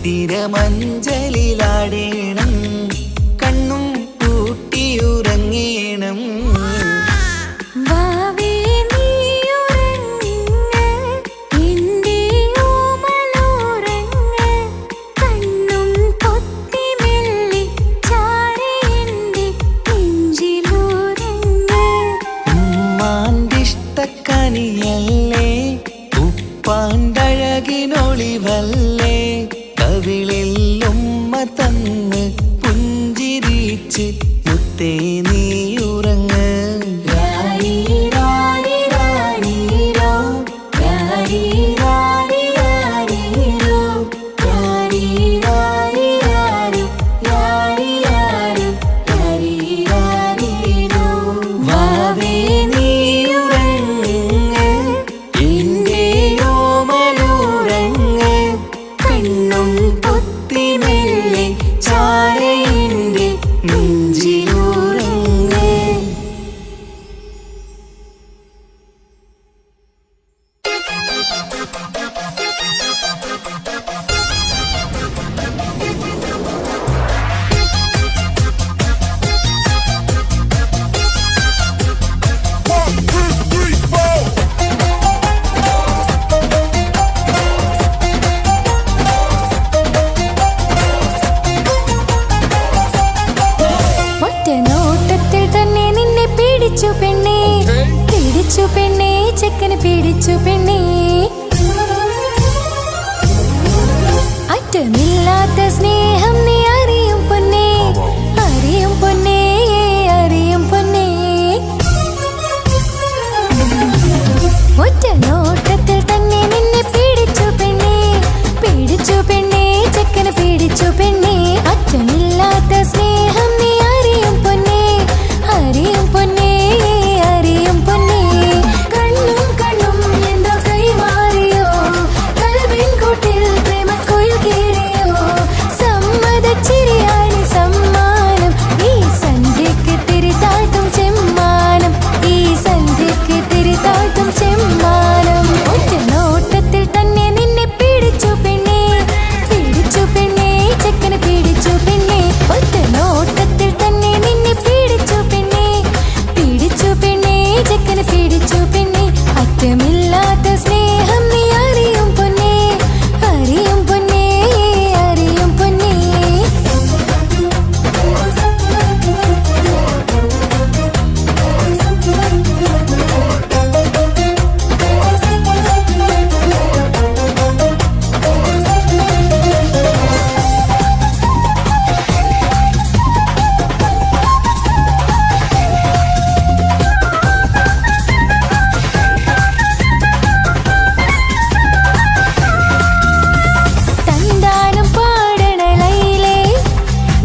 തിരമഞ്ചലിലാടേണം കണ്ണും പൂട്ടിയുറങ്ങേണം. ഉമ്മാന്റിഷ്ടക്കനിയല്ലേ ഉപ്പാണ്ടഴകിനൊളിവല്ലേ കവിളിൽ ഉമ്മ തന്ന് പുഞ്ചിരിച്ച് മുത്തേ നീ ഉറങ്ങ്. പിടിച്ചു പെണ്ണേ ചെക്കന് പിടിച്ചു പെണ്ണേ അറ്റമില്ലാത്ത സ്നേഹം നീ അറിയും പൊന്നേ അറിയും പൊന്നേ അറിയും പൊന്നേ. ഒറ്റ നോട്ടത്തിൽ തന്നെ നിന്നെ പിടിച്ചു പെണ്ണേ ചെക്കന് പിടിച്ചു പെണ്ണേ അറ്റമില്ലാത്ത സ്നേഹം നീ അറിയും പൊന്നേ അറിയും പൊന്നേ അറിയും പൊന്നേ. കണ്ണും കണ്ണും എന്തോ കൈമാറിയോ കൽവിൻ കൂട്ടിൽ പ്രേമക്കുയിൽ കേറിയോ സമ്മതച്ചിരിയാണ് സമ്മാനം ഈ സന്ധ്യക്ക് തിരിതാഴ്ത്തും ചെമ്മാനം ഈ സന്ധ്യക്ക് തിരിതാഴ്ത്തും ചെമ്മാനം. ഒറ്റ നോട്ടത്തിൽ തന്നെ നിന്നെ പിടിച്ചു പെണ്ണേ ചെക്കന് പിടിച്ചു പെണ്ണേ ഒറ്റ നോട്ടത്തിൽ തന്നെ നിന്നെ പിടിച്ചു പെണ്ണേ ചെക്കന് പിടിച്ചു പെണ്ണേ അറ്റമില്ലാത്ത സ്നേഹം നീ അറിയും പൊന്നേ അറിയും പൊന്നേ അറിയും പൊന്നേ.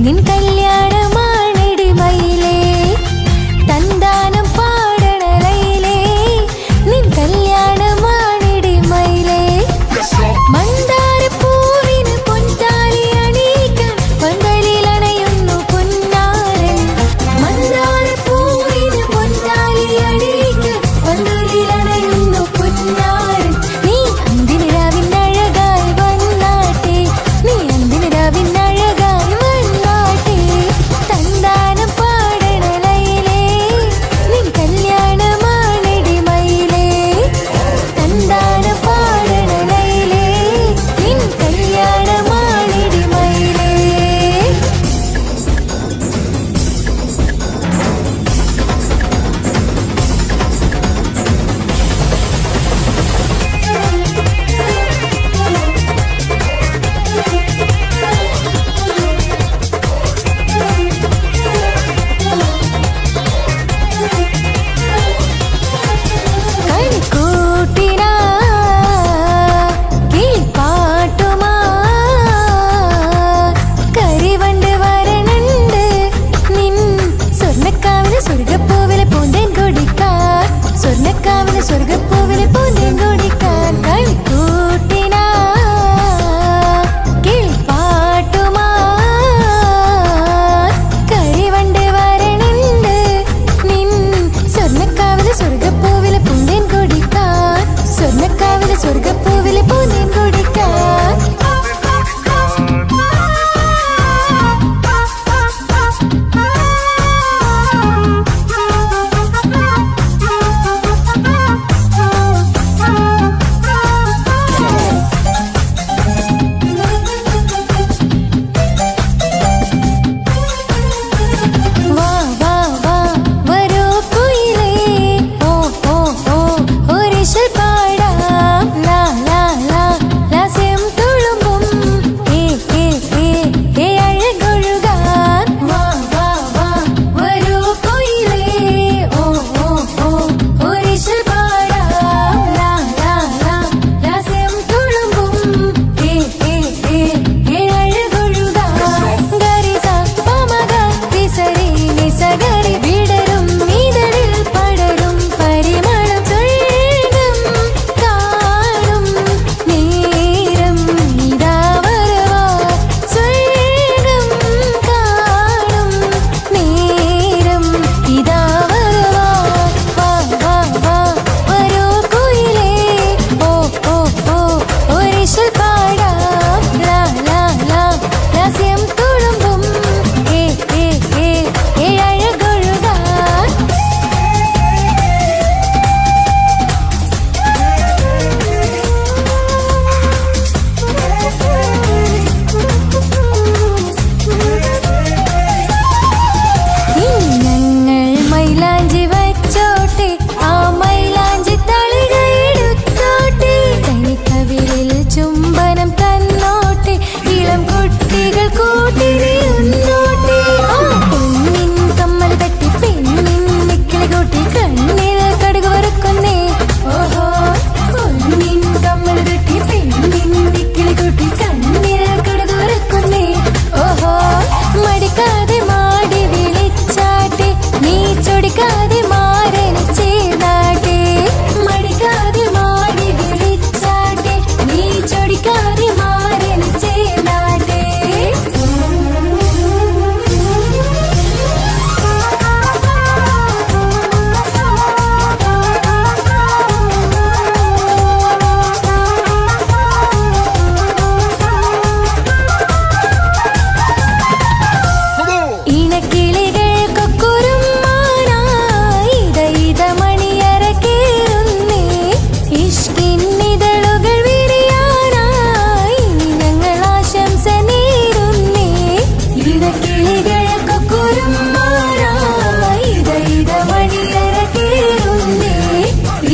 നിൻ കല്യാണമാണിടി മയിലേ തന്താനം പാടണ ലൈലേ നിൻ കല്യാണമാണിടി മയിലേ. മന്ദാരപ്പൂവിന് പൊൻതാലി അണിയിക്കാൻ പന്തലിൽ അണയുന്നു പൊന്നാരൻ മന്ദാരപ്പൂവിന് പൊൻതാലി അണിയിക്കാൻ പന്തലിൽ അണയുന്നു പൊന്നാരൻ. നീ അന്തിന് രാവിനഴകായി വന്നാട്ടെ നീ അന്തിന് രാവിനഴകായി വന്നാട്ടെ കുട്ടികൾ കൂട്ടിനെ ഒന്നോട്ടെ പെണ്ണിൻ കമ്മൽ തട്ടി പെണ്ണിൻ നിക്കിളി കൂട്ടി കണ്ണിൽ കടുക് വറുക്കുന്നേ ഓഹോ പൊന്നിൻ കമ്മൽ തട്ടി പെണ്ണിൻ നിക്കിളി കൂട്ടി കണ്ണിൽ കടുക് വറുക്കുന്നേ ഓഹോ മടിക്കാതെ മാടി വിളിച്ചാട്ടെ നീ ചൊടിക്കാതെ മാരന് ചേർന്നാട്ടെ മടിക്കാതെ മാടി വിളിച്ചാട്ടെ നീ ചൊടിക്കാതെ മാരന് ചേർന്നാട്ടെ ഇണക്കിളികൾക്കൊക്കുരുമ്മാനായി ഇത മണിയറ കേറുന്നേ ഇഷ്കിന്നിതളുകൾ വിരിയാനായി ഇനി ഞങ്ങൾ ആശംസ നേരുന്നേ ഇണക്കിളികൾക്കൊക്കുരുമ്മാനായി ഇത മണിയറ കേറുന്നേ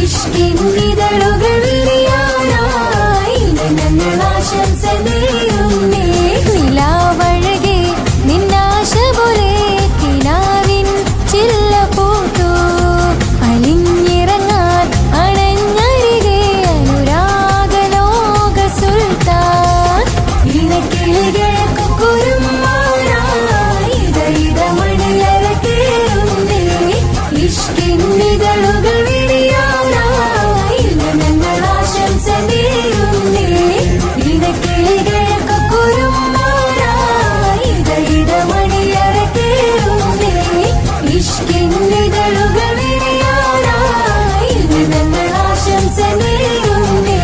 ഇഷ്കിന്നിതളുകൾ വിരിയാനായി ഇനി ഞങ്ങൾ ആശംസ നേരുന്നേ നിലാവഴകെ നിന്നാശ പോലെ കിനാവിൻ ചില്ല പൂത്തു അലിഞ്ഞിറങ്ങാൻ അണഞ്ഞരികെ അനുരാഗലോക സുൽത്താൻ ഇണക്കിളികൾക്കൊക്കുരുമ്മാനായി ഇത മണിയറ കേറുന്നേ ഇഷ്കിന്നിതളുകൾ വിരിയാനായി ഇന്ന് ഞങ്ങൾ ആശംസ നേരുന്നേ ഇണക്കിളികൾക്കൊക്കുരുമ്മാനായി ഇത മണിയറ കേറുന്നേ ഇഷ്കിന്നിതളുകൾ വിരിയാനായി ഇന്ന് ഞങ്ങൾ ആശംസ നേരുന്നേ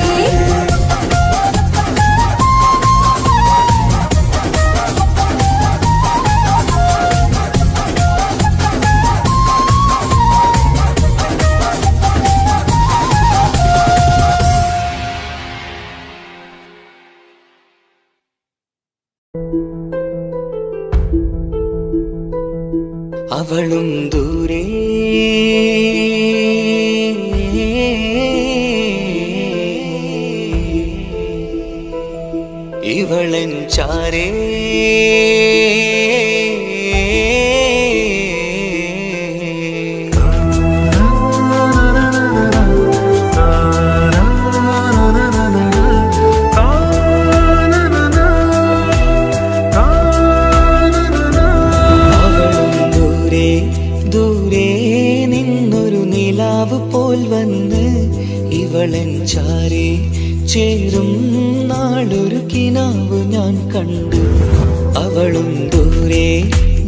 അവളും ദൂരെ ഇവളൻ ചാരേ ദൂരെ നിന്നൊരു നിലാവ് പോൽ വന്ന് ഇവളൻ ചാരേ ചേരും നാളൊരു കിനാവ് ഞാൻ കണ്ടു അവളും ദൂരെ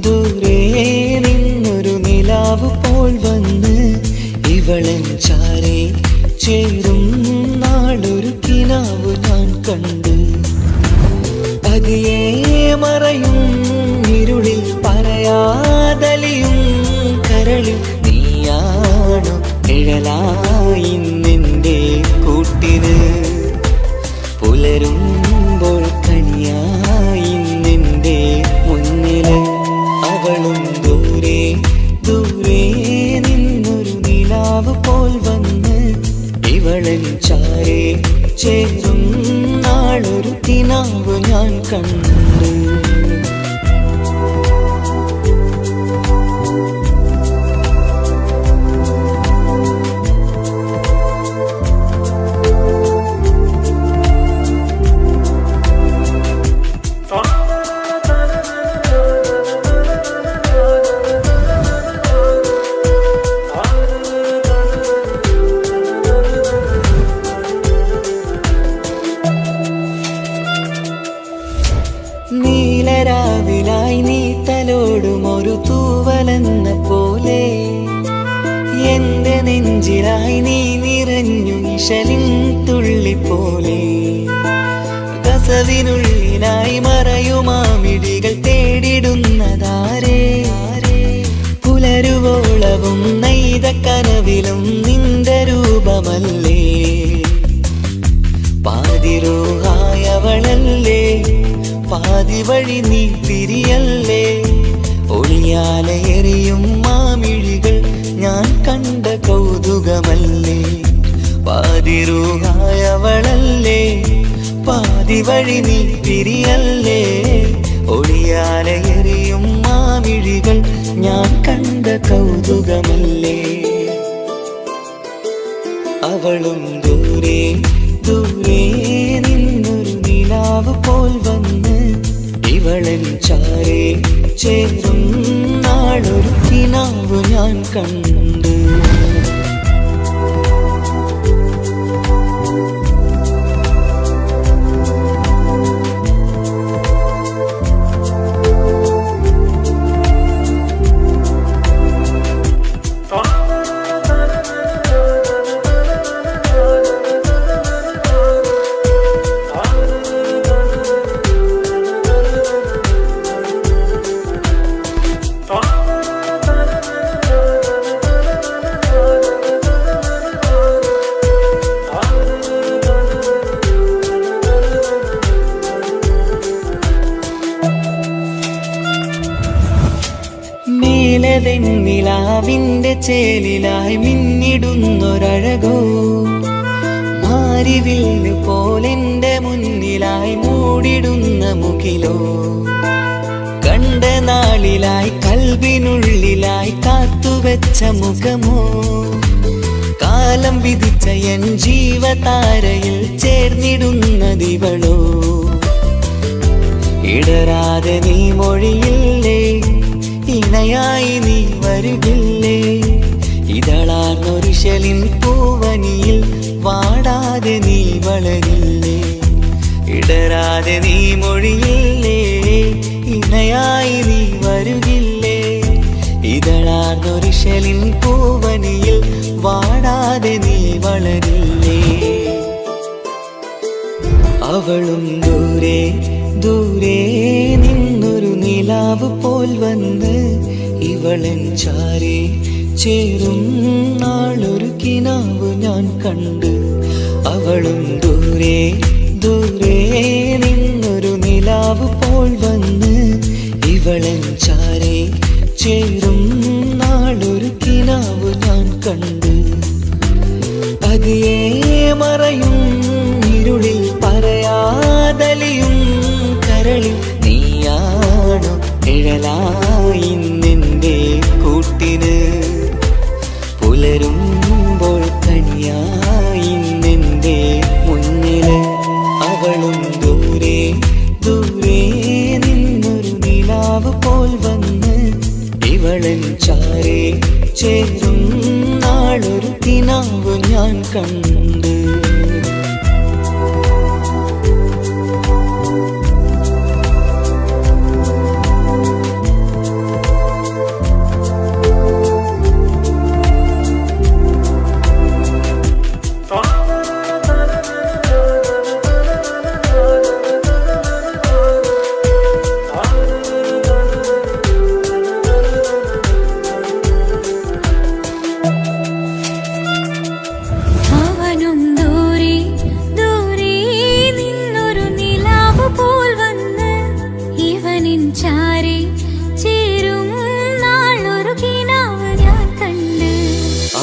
ദൂരെ നിന്നൊരു നിലാവ് പോൽ വന്ന് ഇവളൻ ചാരേ ചേരും നാളൊരു കിനാവ് ഞാൻ കണ്ടു പതിയെ മറയും ഇരുളിൽ പറയാതലിയും കരളിൽ നീയാണു നിഴലായി നിന്റെ കൂട്ടിന് പുലരുമ്പോൾ കണിയായി നിന്റെ മുന്നില് അവളും ദൂരെ ദൂരെ നിന്നൊരു നിലാവ് പോൽ വന്ന് ഇവളൻ ചാരേ ചേരും നാളൊരു കിനാവ് ഞാൻ കണ്ടു നീലരാവിലായി നീ തലോടും ഒരു തൂവലെന്ന പോലെ എന്റെ നെഞ്ചിലായി നീ നിറഞ്ഞു ഇശലിൻ തുള്ളി പോലെ കസവിനുള്ളിലായി മറയുമാമിടികൾ തേടിടുന്നതാരേ പുലരുവോളവും നെയ്ത കനവിലും നിന്റെ രൂപമല്ലേ പാതിരൂഹായവളല്ലേ പാതി വഴി നീ തിരിയല്ലേ ഒളിയാലെ എറിയും മാമിഴികൾ ഞാൻ കണ്ട കൗതുകമല്ലേ പാതിരൂഹായവളല്ലേ പാതി വഴി നീ തിരിയല്ലേ ഞാൻ കണ്ട കൗതുകമല്ലേ. അവളും ദൂരെ ദൂരെ നിന്നൊരു നിലാവ് പോൽ വന്ന് ഇവളൻ ചാരേ ചേരും നാളൊരു കിനാവ് ഞാൻ കണ്ടു. നിലാവിന്റെ ചേലിലായി മിന്നിടുന്നൊരഴകോ മാരിവില്ല് പോലെന്റെ മുന്നിലായി മൂടിടുന്ന മുകിലോ കണ്ട നാളിലായി കൽബിനുള്ളിലായി കാത്തുവെച്ച മുഖമോ കാലം വിധിച്ച എൻ ജീവതാരയിൽ ചേർന്നിടുന്നതിവളോ ഇടരാതെ നീ മൊഴിയില്ലേ ഇണയായി നീ വരുകില്ലേ ഇതളാർന്നൊരിശലിൻ പൂവനിയിൽ വാടാതെ നീ വളരില്ലേ ഇടരാതെ നീ മൊഴിയില്ലേ ഇണയായി നീ വരുകില്ലേ ഇതളാർന്നൊരിശലിൻ പൂവനിയിൽ വാടാതെ നീ വളരില്ലേ. അവളും ദൂരെ ദൂരെ നിന്നൊരു നിലാവ് പോൽ വന്ന് ഇവളൻ ചാരേ ചേരും നാളൊരു കിനാവ് ഞാൻ കണ്ട്. അവളും ദൂരെ ദൂരെ നിന്നൊരു നിലാവ് പോൽ വന്ന് ഇവളൻ ചാരേ ചേരും നാളൊരു കിനാവ് ഞാൻ കണ്ട്. പതിയെ മറയും ഇരുളിൽ പറയാതലിയും കരളിൽ നീയാണോ നിഴലായി നിന്റെ കൂട്ടിന് പുലരുമ്പോൾ കനിയായി നിന്റെ മുന്നില്. അവളും ദൂരെ ദൂരെ നിന്നൊരു നിലാവ് പോൽ വന്ന് ഇവളൻ ചാരേ ചേരും നാളൊരു കിനാവ് ഞാൻ കണ്ട്.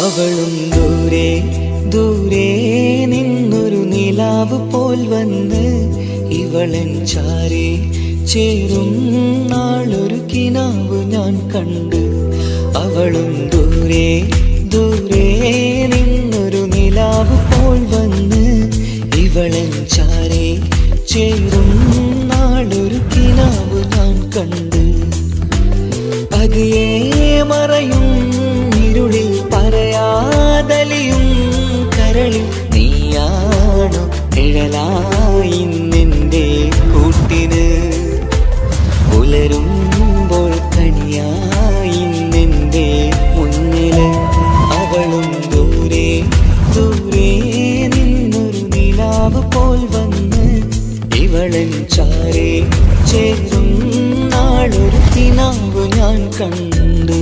അവളും ദൂരെ ദൂരെ നിന്നൊരു നിലാവ് പോൽ വന്ന് ഇവളൻ ചാരേ ചേരും നാളൊരു കിനാവ് ഞാൻ കണ്ട്. അവളും ദൂരെ ദൂരെ നിന്നൊരു നിലാവ് പോൽ വന്ന് ഇവളൻ ചാരേ ചേരും നാളൊരു കിനാവ് ഞാൻ കണ്ട്. പതിയെ മറയും ഇരുളിൽ പറയാതലിയും കരളിൽ നീയാണോ നിഴലായി നിന്റെ കൂട്ടിന് പുലരുമ്പോൾ കനിയായി നിന്റെ മുന്നില്. അവളും ദൂരെ ദൂരെ നിന്നൊരു നിലാവ് പോൽ വന്ന് ഇവളൻ ചാരേ ചേരും നാളൊരു കിനാവ് ഞാൻ കണ്ട്.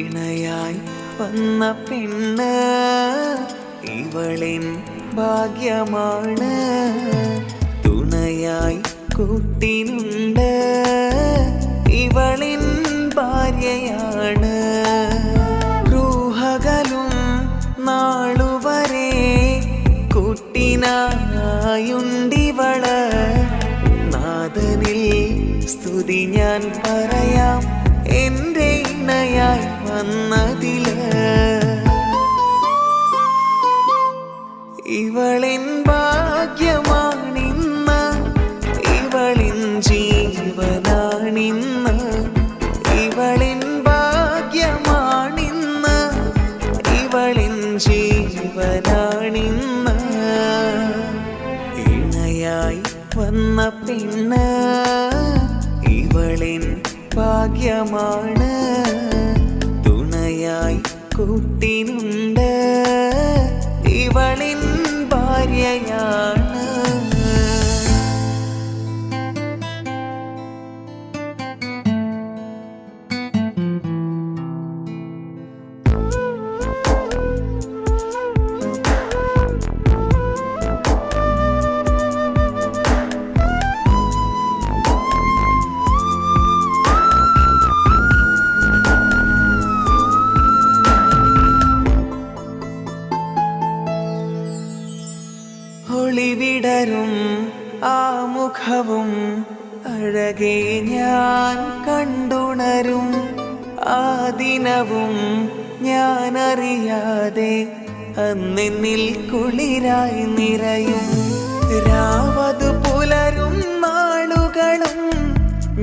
ഇണയായി വന്ന പെണ്ണ് ഇവളിൻ ഭാഗ്യമാണ്. തുണയായി കൂട്ടിനുണ്ട് ഇവളിൻ ഭാര്യയാണ്. റൂഹകലും നാളുവരെ കൂട്ടിനായുണ്ടിവള്. നാഥനിൽ സ്തുതി ഞാൻ പറയാം എൻ്റെ ഇണയായി വന്നതില്. ഇവളിൻ ഭാഗ്യമാണിന്ന്, ഇവളിൻ ജീവനാണിന്ന്. ഇവളിൻ ഭാഗ്യമാണിന്ന്, ഇവളിൻ ജീവനാണിന്ന്. ഇണയായി വന്ന പെണ്ണ് ഇവളിൻ ഭാഗ്യമാണ്. തുണയായി കൂട്ടിനുണ്ട് ഇവളിൻ ഭാര്യയാണ്. ഒളിവിടരും ആ മുഖവും അഴകെ ഞാൻ കണ്ടുണരും. ആ ദിനവും ഞാനറിയാതെ അന്നെന്നിൽ കുളിരായി നിറയും. രാവതു പുലരും നാളുകളും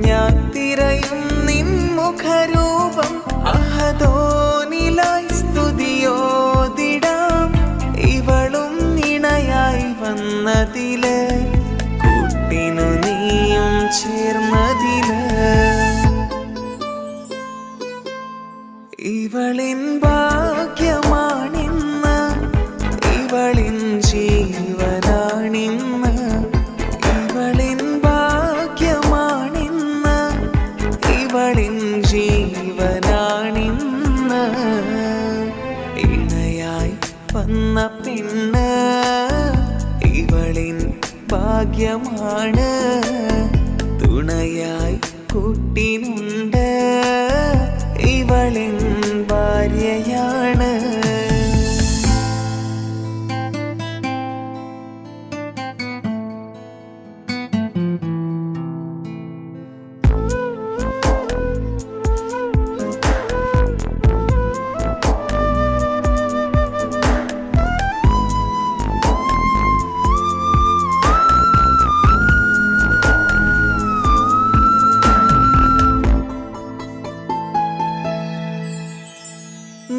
ഞാൻ തിരയും നിൻ മുഖരൂപം. അഹദോനിലായി സ്തുതിയോതിടാം ഇവളും ഇണയായി വന്നതില്. കൂട്ടിനു നീയും ചേർന്നതില്. ഇവളിൻ ഭാഗ്യമാണിന്ന്, ഇവളിൻ ജീവനാണിന്ന്. ഇവളിൻ ഭാഗ്യമാണിന്ന്, ഇവളിൻ ജീവനാണിന്ന്. ഇണയായി വന്ന പെണ്ണ് ഇവളിൻ ഭാഗ്യമാണ്. തുണയായി കൂട്ടിനുണ്ട് ഇവളിൻ ഭാര്യയാണ്.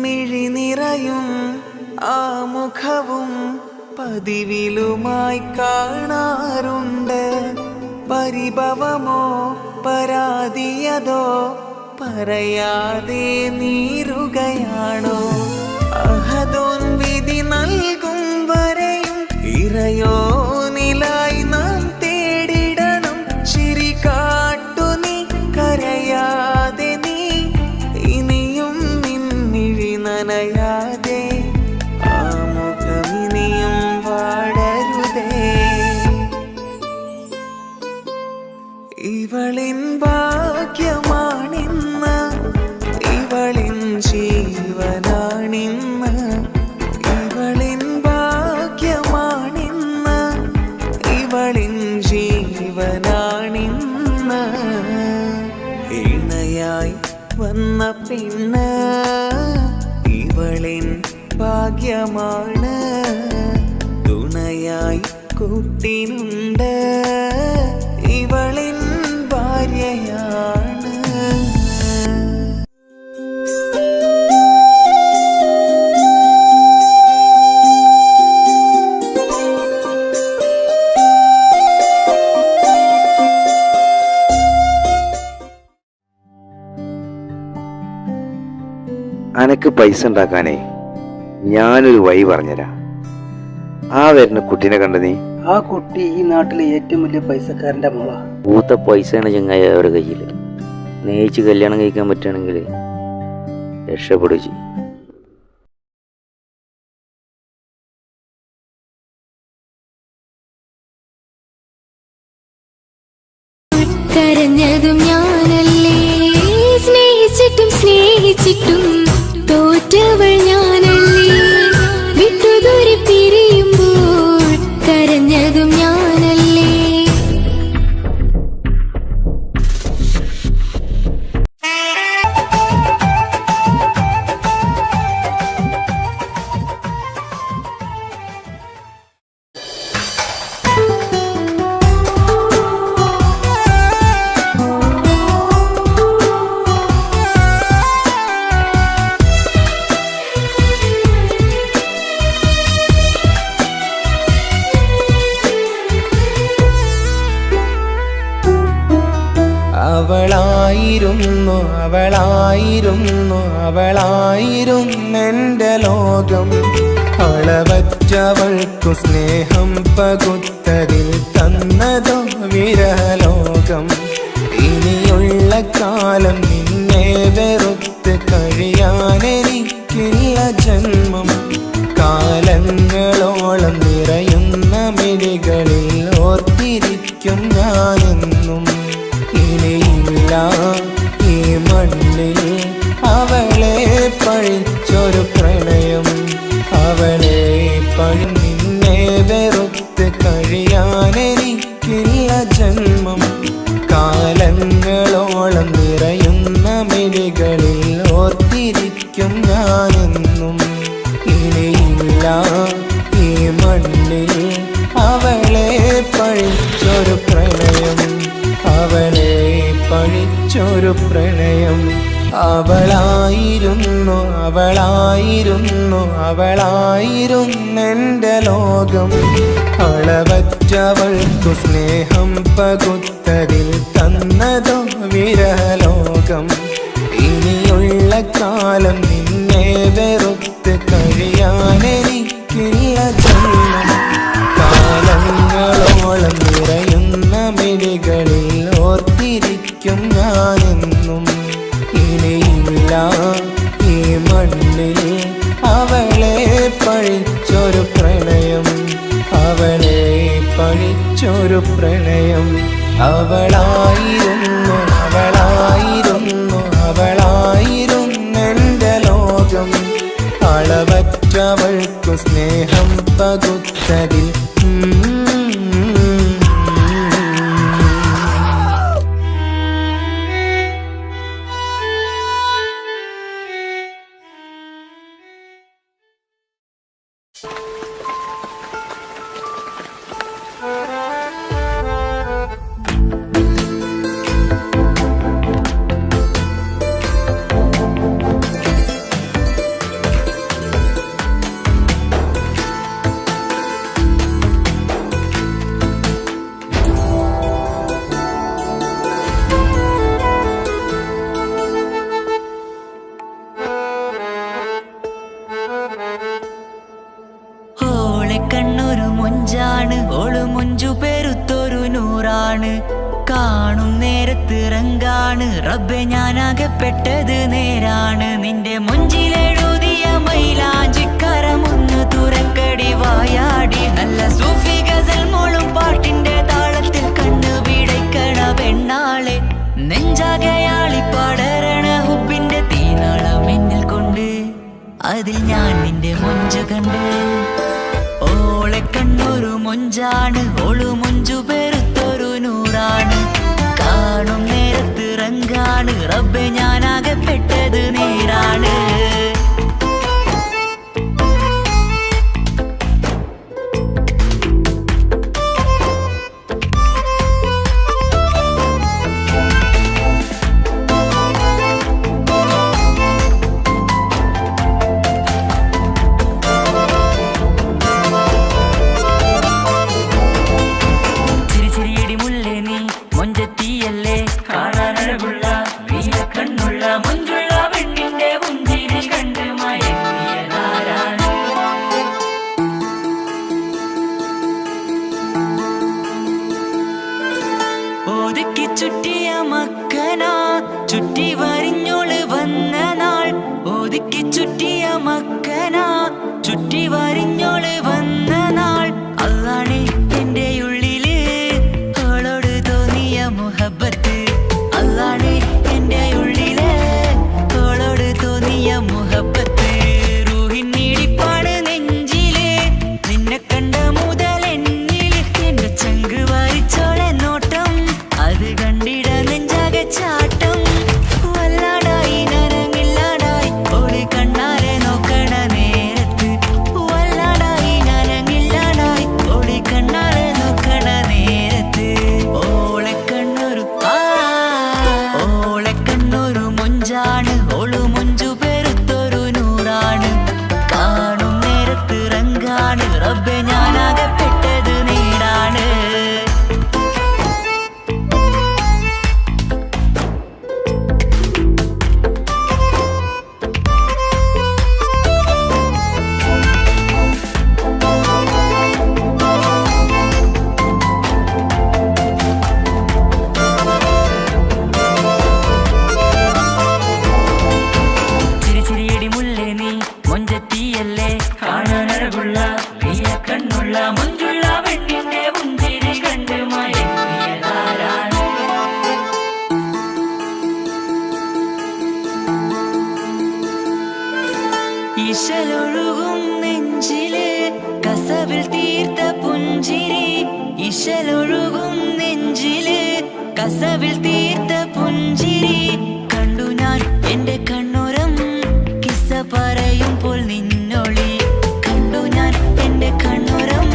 മിഴിനിറയും ആ മുഖവും പതിവിലുമായി കാണാറുണ്ട്. പരിഭവമോ പരാതിയതോ പറയാതെ നീറുകയാണോ? അഹദോൻ വിധി നൽകും വരെയും ഇറയോനിലായി നാം തേടിടണം. ചിരി കാട്ടു നീ, കരയാതെ നീ, ഇനിയും നിന്നിഴി നനയാതെ. ആ മുഖമിനിയും വാടരുതേ. ഇവളിൻ ഭാഗ്യമാണിന്ന്, ഇവളിൻ ജീവനാണിന്ന്. ഇവളിൻ ഭാഗ്യമാണിന്ന്, ഇവളിൻ ജീവനാണിന്ന്. ഇണയായി വന്ന പെണ്ണ് ഇവളിൻ ഭാഗ്യമാണ്. തുണയായി കൂട്ടിനുണ്ട് ഇവളിൻ ഭാര്യയാണ്. അനക്ക് പൈസ ഉണ്ടാക്കാനേ ഞാനൊരു വഴി പറഞ്ഞുതരാം. ആ വരുന്ന കുട്ടീനെ കണ്ട നീ? ആ കുട്ടി ഈ നാട്ടിലെ ഏറ്റവും വലിയ പൈസക്കാരന്റെ മോളാ. പൂത്ത പൈസയാണ് ചങ്ങായി അവരുടെ കയ്യിൽ. സ്നേഹിച്ച് കല്യാണം കഴിക്കാൻ പറ്റുകയാണെങ്കിൽ രക്ഷപ്പെടുകയും ചെയ്യും. കരഞ്ഞതും ഞാനല്ലേ, സ്നേഹിച്ചിട്ടും സ്നേഹിച്ചിട്ടും തോറ്റവൾ ഞാനല്ലേ, വിട്ടുദൂരെ പിരിയുമ്പോൾ കരഞ്ഞതും ഞാനല്ലേ. അവളായിരുന്നു അവളായിരുന്നു അവളായിരുന്നെൻ്റെ ലോകം. അളവറ്റവൾക്കു സ്നേഹം പകുത്തതിൽ തന്നതോ വിരലോകം. ഇനിയുള്ള കാലം നിന്നെ വെറുത്ത് കഴിയാനെനിക്കില്ല ജന്മം. കാലങ്ങളോളം നിറയുന്ന മിഴികളിൽ ഓർത്തിരിക്കും ഞാനെന്നും. ഇനിയില്ല ഈ മണ്ണിൽ അവളെ പഴിച്ചൊരു പ്രണയം. അവളെ പഴി നിന്നെ വെറുത്ത് കഴിയാനെനിക്കില്ല ജന്മം. കാലങ്ങളോളം നിറയുന്ന മിഴികളിൽ ഓർത്തിരിക്കും ഞാനെന്നും. ഇനിയില്ല ഈ മണ്ണിൽ അവളെ പഴിച്ചൊരു പ്രണയം. അവളെ പഴിച്ചൊരു പ്രണയം. അവളായിരുന്നു അവളായിരുന്നു അവളായിരുന്നെൻ്റെ ലോകം. അളവറ്റവൾക്കു സ്നേഹം പകുത്തതിൽ തന്നതോ വിരലോകം. ഇനിയുള്ള കാലം നിന്നെ വെറുത്ത് കഴിയാനെനിക്കില്ല ജന്മം. കാലങ്ങളോളം നിറയുന്ന മിഴികളിൽ ഓർത്തിരിക്കും ഞാനെന്നും. ഇനിയില്ല ഈ മണ്ണിൽ അവളെ പഴിച്ചൊരു പ്രണയം. അവളെ പഴിച്ചൊരു പ്രണയം. അവളായിരുന്നു അവളായിരുന്നു അവളായിരുന്നെൻ്റെ ലോകം. അളവറ്റവൾക്കു സ്നേഹം പകുത്തതിൽ കണ്ണൊരു മൊഞ്ചാണ്, ഓള് മൊഞ്ചു പെരുത്തൊരു നൂറാണ്. കാണും നേരത്ത് റങ്കാണ്, റബ്ബെ ഞാനാകപ്പെട്ടത് നേരാണ്. നിന്റെ മൊഞ്ചിലെഴുതിയ മൈലാഞ്ചിക്കരമൊന്ന് തുറക്കടി വായാടി. നല്ല സൂഫി ഗസൽ മോളും പാട്ടിന്റെ താളത്തിൽ കണ്ണു പിടയ്ക്കണ പെണ്ണാളെ. നെഞ്ചാകയാളി പടരണ ഹുബിന്റെ തീനാളം എന്നിൽ കൊണ്ട്, അതിൽ ഞാൻ നിന്റെ മൊഞ്ചു കണ്ട്. ഓളെ കണ്ണൊരു മൊഞ്ചാണ്, ഓളു മൊഞ്ചു പെരുത്തൊരു നൂറാണ്. കാണും നേരത്ത് റങ്കാണ്, റബ്ബെ ഞാനാകപ്പെട്ടത് നേരാണ്. ചുറ്റിയ മക്കന ചുറ്റി വരിഞ്ഞോള് വന്ന നാൾ. മൊഞ്ചാണ് ഓളു മൊഞ്ചു പെരുത്തൊരു നൂറാണ് കാണും നേരത്ത് റങ്കാണ് റബ്ബെ ഞാനാകപ്പെട്ടത് നേരാണ് ഇശലൊഴുകും നെഞ്ചില് കസവിൽ തീർത്ത പുഞ്ചിരി ഇശലൊഴുകും നെഞ്ചില് കസവിൽ തീർത്ത പുഞ്ചിരി കണ്ടു ഞാൻ എന്റെ കണ്ണുരം കിസ്സ പറയുമ്പോൾ നിന്നൊളി കണ്ടു ഞാൻ എന്റെ കണ്ണുരം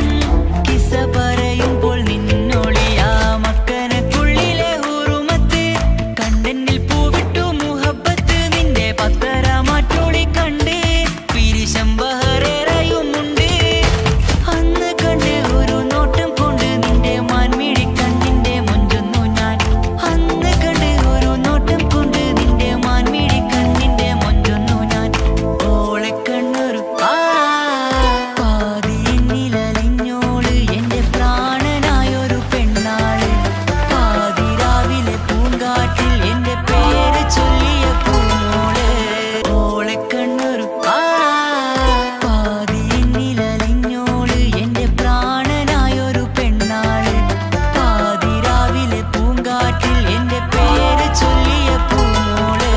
കിസ്സ പറയുമ്പോൾ നിന്നൊളി ആ മക്കനക്കുള്ളിലെ ഹുറുമത്ത് കണ്ടെന്നിൽ പൂവിട്ടു മുഹബത്ത് നിന്റെ പത്തര മാറ്റോളി കണ്ട് ശമ്പഹറേറയുമുണ്ട് അന്ന് കണ്ട് ഒരു നോട്ടം കൊണ്ട് നിന്റെ മാൻമിഴി കണ്ണിന്റെ മൊഞ്ചൊന്നു ഞാൻ അന്ന് കണ്ട് ഒരു നോട്ടം കൊണ്ട് നിന്റെ മാൻമിഴി കണ്ണിന്റെ മൊഞ്ചൊന്നു ഞാൻ ഓളെ കണ്ണൊരു പാതിന്നിലലിഞ്ഞോള് എന്റെ പ്രാണനായൊരു പെണ്ണാള് പാതിരാവിലെ പൂങ്കാട്ടിൽ എന്റെ പേര് ചൊല്ലിയ പൂമോള് ഓളെ കണ്ണൊരു പാതിന്നിലലിഞ്ഞോള് എന്റെ പ്രാണനായൊരു പെണ്ണാള് പാതിരാവിലെ പൂങ്കാട്ടിൽ എന്റെ പേര് ചൊല്ലിയ പൂമോള്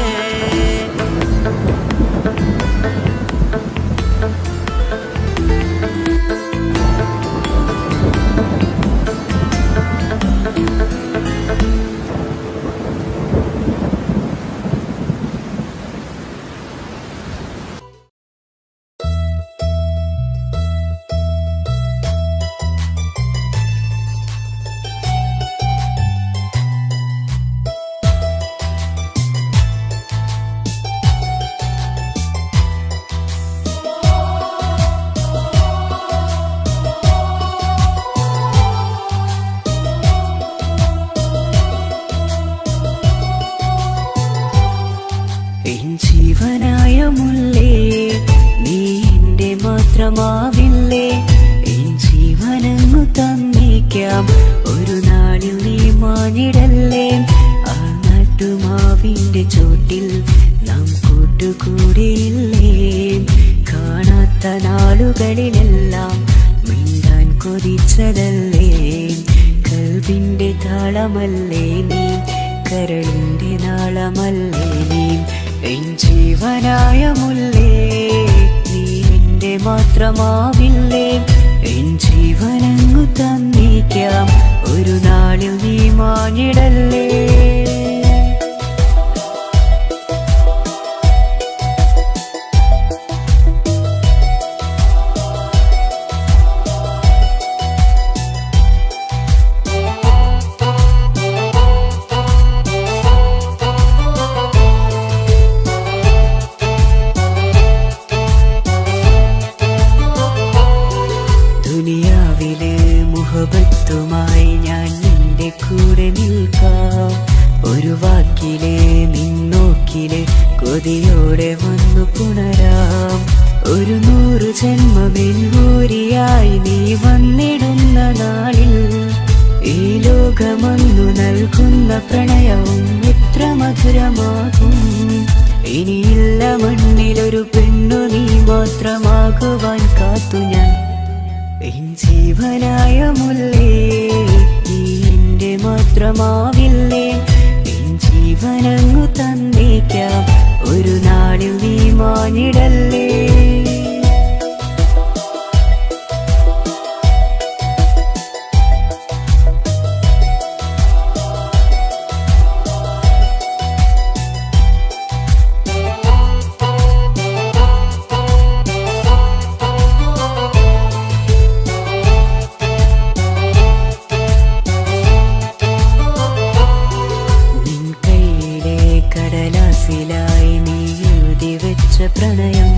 ജീവനായ മുല്ലേ നീ എന്റെ മാത്രമാവില്ലേ എൻ ജീവനങ്ങു തന്നേക്കാം ഒരു നാളിൽ നീ മാഞ്ഞിടല്ലേ ആ നട്ടുമാവിന്റെ ചോട്ടിൽ നാം കൂട്ടുകൂടിയില്ലേ കാണാത്ത നാളുകളിലെല്ലാം മിണ്ടാൻ കൊതിച്ചതല്ലേ കൽവിന്റെ താളമല്ലേ നീ കരളിന്റെ നാളമല്ലേ നീ എൻ ജീവനായ മുല്ലേ നീ എന്റെ മാത്രമാവില്ലേ എൻ ജീവനങ്ങു തന്നേക്കാം ഒരു നാളിൽ നീ മാഞ്ഞിടല്ലേ മുഹബത്തുമായി ഞാൻ നിന്റെ കൂടെ നിൽക്കാം ഒരു വാക്കിലെ നിന്നോക്കിലെ കൊതിയോടെ വന്നു പുണരാം ഒരു 100 ജന്മമെൻകൂരിയായി നീ വന്നിടുന്ന നാളിൽ ഈ ലോകമൊന്നു നൽകുന്ന പ്രണയവും എത്ര മധുരമാകും ഇനിയില്ല മണ്ണിലൊരു പെണ്ണു നീ മാത്രമാകുവാൻ കാത്തു ഞാൻ എൻ ജീവനായ മുല്ലേ നീ എന്റെ മാത്രമാവില്ലേ എൻ ജീവനങ്ങു തന്നേക്കാം ഒരു നാളിൽ നീ മാഞ്ഞിടല്ലേ പ്രണയം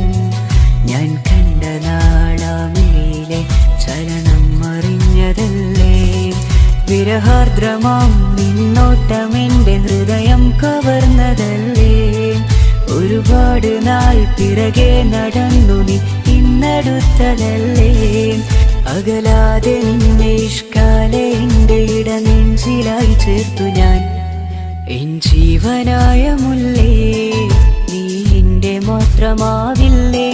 ഞാൻ കണ്ട നാളാമിഴിയിലെ ചലനം അറിഞ്ഞതല്ലേ വിരഹാർദ്രമാം നിന്നോട്ടം എൻ്റെ ഹൃദയം കവർന്നതല്ലേ ഒരുപാട് നാൾ പിറകെ നടന്നു നീ ഇന്നടുത്തതല്ലേ അകലാതെ നിന്നെ ഇഷ്കാലെ എൻ്റെ ഇടനെഞ്ചിലായി ചേർത്തു ഞാൻ എൻ ജീവനായ മുല്ലേ നീ എൻ്റെ മാത്രമാവില്ലേ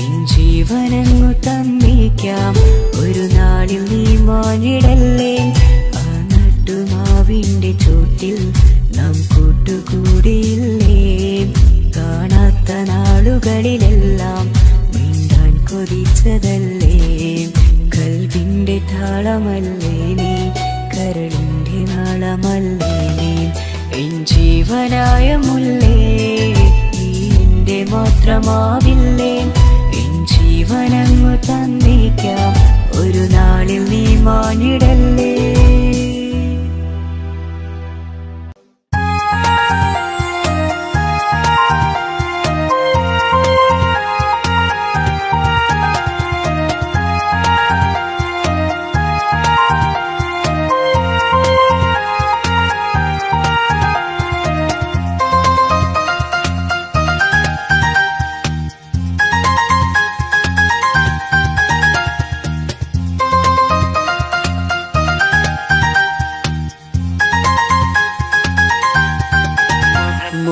എൻ ജീവനങ്ങു തന്നേക്കാം ഒരു നാളിൽ നീ മാഞ്ഞിടല്ലേ ആ നട്ടുമാവിൻ്റെ ചോട്ടിൽ നാം കൂട്ടുകൂടിയില്ലേ കാണാത്ത നാളുകളിലെല്ലാം മിണ്ടാൻ കൊതിച്ചതല്ലേ കൽവിൻ്റെ താളമല്ലേ നീ കരളിൻ്റെ നാളമല്ലേ നീ എൻ ജീവനായ മുല്ലേ നീ എൻ്റെ മാത്രമാവില്ലേ എൻ ജീവനങ്ങു തന്നേക്കാം ഒരു നാളിൽ നീ മാഞ്ഞിടല്ലേ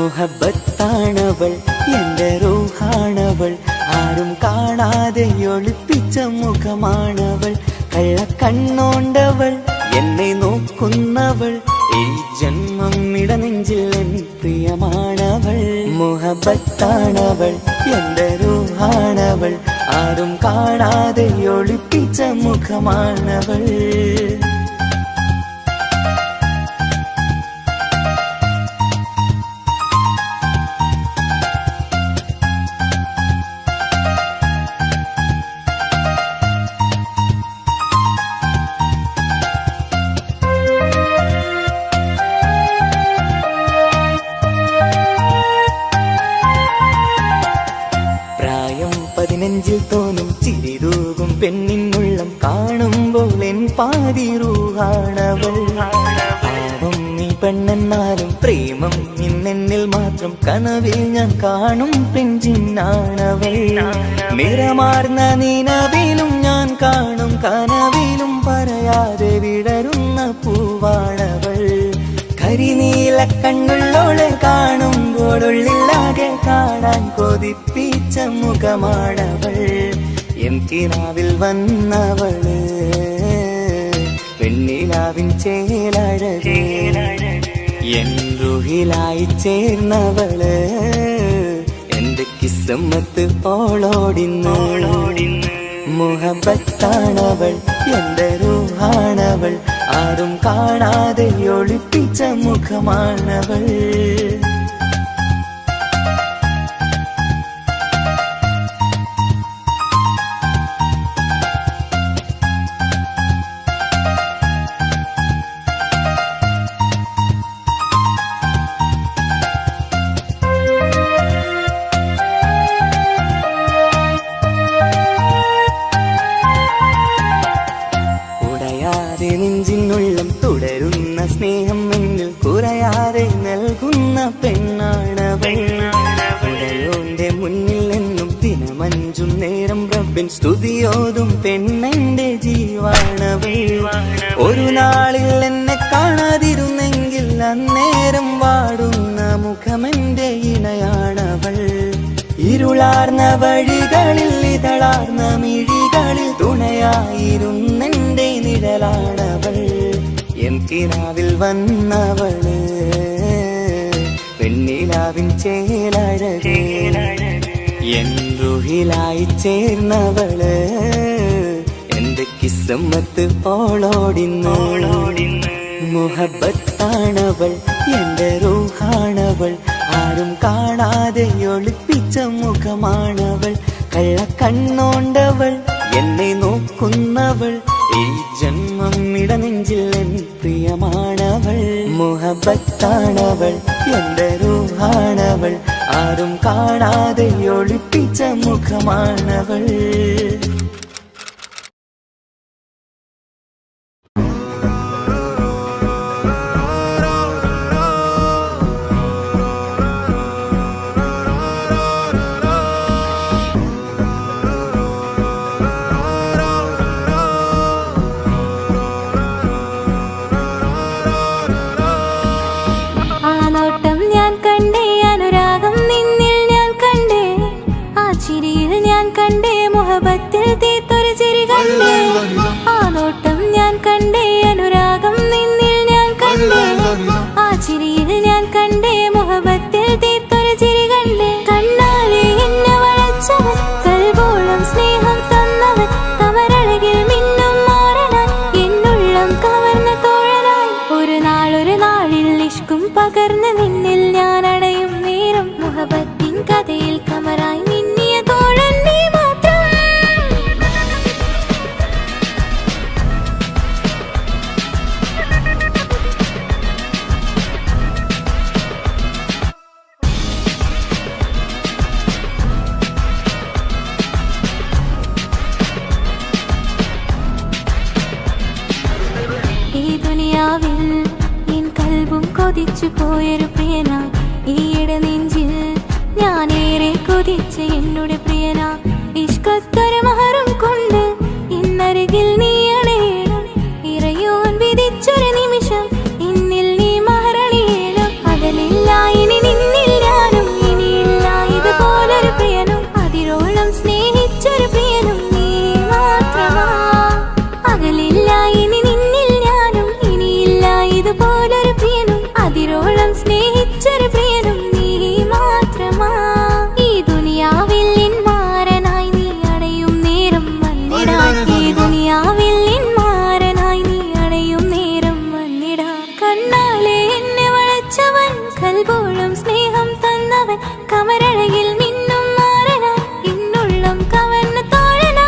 മുഹബത്താണവൾ എൻ്റെ റൂഹാണവൾ ആരും കാണാതെ ഒളിപ്പിച്ച മുഖമാണവൾ കള്ളക്കണ്ണോണ്ടവൾ എന്നെ നോക്കുന്നവൾ ഈ ജന്മം ഇടനെഞ്ചിൽ എൻ പ്രിയമാണവൾ മുഹബത്താണവൾ എൻ്റെ റൂഹാണവൾ ആരും കാണാതെ ഒളിപ്പിച്ച മുഖമാണവൾ നെഞ്ചിൽ തോന്നും ചിരിതൂകും പെണ്ണിനുള്ളം കാണുമ്പോൾ എൻ പാതി റൂഹാണവൾ പാവം നീ പെണ്ണെന്നാലും പ്രേമം നിന്നെന്നിൽ മാത്രം കനവിൽ ഞാൻ കാണും പെഞ്ചിന്നാണവൾ നിറമാർന്ന നിലവിലും ഞാൻ കാണും കനവിലും പറയാതെ വിടരുന്ന പൂവാണവൾ കരിനീല കണ്ണുള്ളോളെ കാണുമ്പോഴുള്ളിലാകെ കാണാൻ കൊതിപ്പിച്ച മുഖമാണവൾ എൻ കിനാവിൽ വന്നവള് വെണ്ണിലാവിൻ ചേലഴകേ എൻ റുഹിലായി ചേർന്നവള് എന്റെ കിസ്മത്ത് ഓളോടിന്ന് മുഹബത്താണവൾ എൻ്റെ റൂഹാണവൾ ആരും കാണാതെ ഒളിപ്പിച്ച മുഖമാണവൾ നെഞ്ചിനുള്ളം തുടരുന്ന സ്നേഹം എന്നിൽ കുറയാതെ നൽകുന്ന പെണ്ണാണവൾ ഉടയോന്റെ മുന്നിൽ എന്നും ദിനമഞ്ചും നേരം റബ്ബിൻ സ്തുതിയോതും പെണ്ണെന്റെ ജീവാണവൾ ഒരു നാളിൽ എന്നെ കാണാതിരുന്നെങ്കിൽ അന്നേരം വാടുന്ന മുഖമെന്റെ ഇണയാണവൾ ഇരുളാർന്ന വഴികളിൽ ഇതളാർന്ന മിഴികളിൽ തുണയായിരുന്നെന്റെ നിഴലാണവൾ എൻ കിനാവിൽ വന്നവള് വെണ്ണിലാവിൻ ചേലഴകേ എൻ റുഹിലായി ചേർന്നവള് എന്റെ കിസ്മത്ത് ഓളോടിന്ന് മുഹബത്താണവൾ എൻ്റെ റൂഹാണവൾ ആരും കാണാതെ ഒളിപ്പിച്ച മുഖമാണവൾ കള്ളക്കണ്ണോണ്ടവൾ എന്നെ നോക്കുന്നവൾ ഈ ജന്മം ഇടനെഞ്ചിൽ എൻ പ്രിയമാണവൾ മുഹബത്താണവൾ എൻ്റെ റൂഹാണവൾ ആരും കാണാതെ ഒളിപ്പിച്ച മുഖമാണവൾ. പകർന്ന് നിന്നിൽ ഞാൻ അടയും നേരം മുഹബത്തിൻ കഥയിൽ കമറായി മിന്നിയ തോഴൻ നീ മാത്രം. ഈ ദുനിയാവിൽ കൊതിച്ചു പോയൊരു പ്രിയന, ഈയിട നെഞ്ചിൽ ഞാനേറെ കൊതിച്ച് എന്നോട് പ്രിയന. ഇഷ്കത്തൊരു മഹറും കൊണ്ട് ഇന്നരികിൽ നീ അണയണം. ഇറയോൻ വിധിച്ചൊരു നിമിഷം ഇന്നിൽ നീ മഹറണിയണം. അകലില്ല ഇനി നിന്നിൽ ഞാനും, ഇനിയില്ല ഇതുപോലൊരു പ്രിയനും. അതിരോളം സ്നേഹിച്ചൊരു പ്രിയനും നീ മാത്രമാ. അകലില്ല ഇനി നിന്നിൽ ഞാനും, ഇനിയില്ല ഇതുപോലൊരു പ്രിയനും. അതിരോളം സ്നേഹിച്ചൊരു പ്രിയനും നീ മാത്രമാ. ഈ ദുനിയാവിൽ മാരനായി നീ അടയും നേരം വന്നിടാൻ. ഈ ദുനിയാവിൽ മാരനായി നീ അടയും നേരം വന്നിടാൻ. കണ്ണാലെ എന്നെ വളച്ചവൻ, കൽബോളം സ്നേഹം തന്നവൻ, കമരഴകിൽ മിന്നും മാരനായി എന്നുള്ളം കവർന്ന തോഴനായി.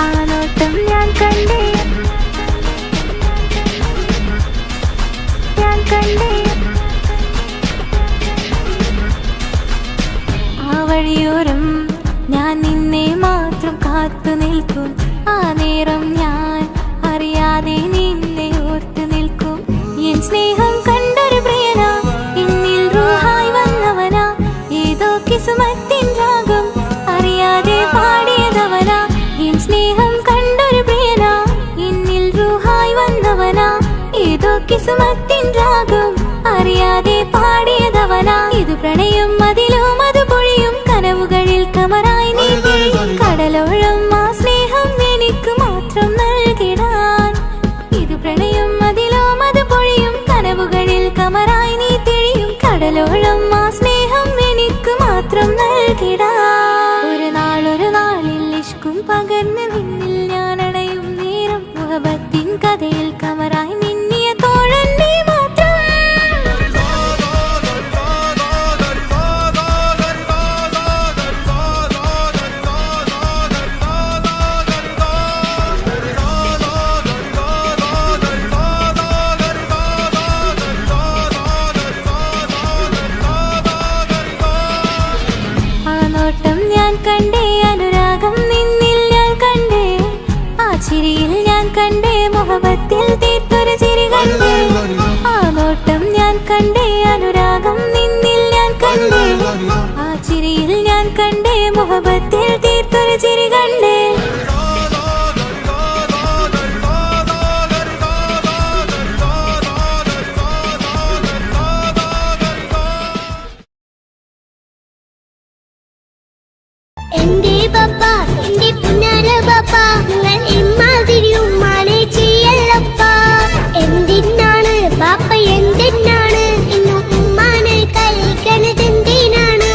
ആനോട്ടം ഞാൻ കണ്ടേ, ഞാൻ കണ്ടേ. ആ വഴിയോരം ഞാൻ നിന്നെ മാത്രം കാത്തു നിൽക്കും. ആ നേരം ഞാൻ അറിയാതെ നിന്നെ ഓർത്തു നിൽക്കും. എൻ സ്നേഹം കണ്ടൊരു പ്രിയന, എന്നിൽ റൂഹായി വന്നവനാ. ഏതോ കിസുമത്തിൻ രാഗം അറിയാതെ പാടിയതവനാ. എൻ സ്നേഹം കണ്ടൊരു പ്രിയന, എന്നിൽ റൂഹായി വന്നവനാ. ഏതോ കിസുമത്തിൻ രാഗം അറിയാതെ പാടിയതവനാ. ഇത് പ്രണയം അതിലും അത് പൊഴിയും കനവുകളിൽ കമറായി നീ തിരിയും. കടലോളം ആ സ്നേഹം എനിക്ക് മാത്രം നൽകിടാൻ. ഇത് പ്രണയം അതിലും അത് പൊഴിയും കനവുകളിൽ കമറായി നീ തിരിയും. കടലോളം ആ സ്നേഹം എനിക്ക് മാത്രം നൽകിടാൻ. ഒരു നാളിൽ ഇഷ്കും പകർന്ന് നിന്നിൽ ഞാൻ അടയും നേരം മുഹബത്തിൻ കഥയിൽ കമറായി മിന്നിയ തോഴൻ നീ മാത്രം. ആ നോട്ടം ഞാൻ കണ്ടേ, അനുരാഗം നിന്നിൽ ഞാൻ കണ്ടേ. ആ ചിരിയിൽ ഞാൻ കണ്ടേ, മുഹബത്തിൽ തീർത്തൊരു ചിരി കണ്ടേ. ആ നോട്ടം ഞാൻ കണ്ടേ, അനുരാഗം നിന്നിൽ ഞാൻ കണ്ടേ. ആ ചിരിയിൽ ഞാൻ കണ്ടേ, മുഹബത്തിൽ തീർത്തൊരു ചിരി കണ്ടേ. എന്റെ പപ്പ, എന്റെ പുന്നാര പപ്പ, നിങ്ങൾ ഇമ്മാതിരി ഉമ്മാനെ ചെയ്യല്ലപ്പ. എന്തിനാണ് പാപ്പ, എന്തിനാണ് ഇന്ന് ഉമ്മാനെ കഴിക്കണതെന്തിനാണ്?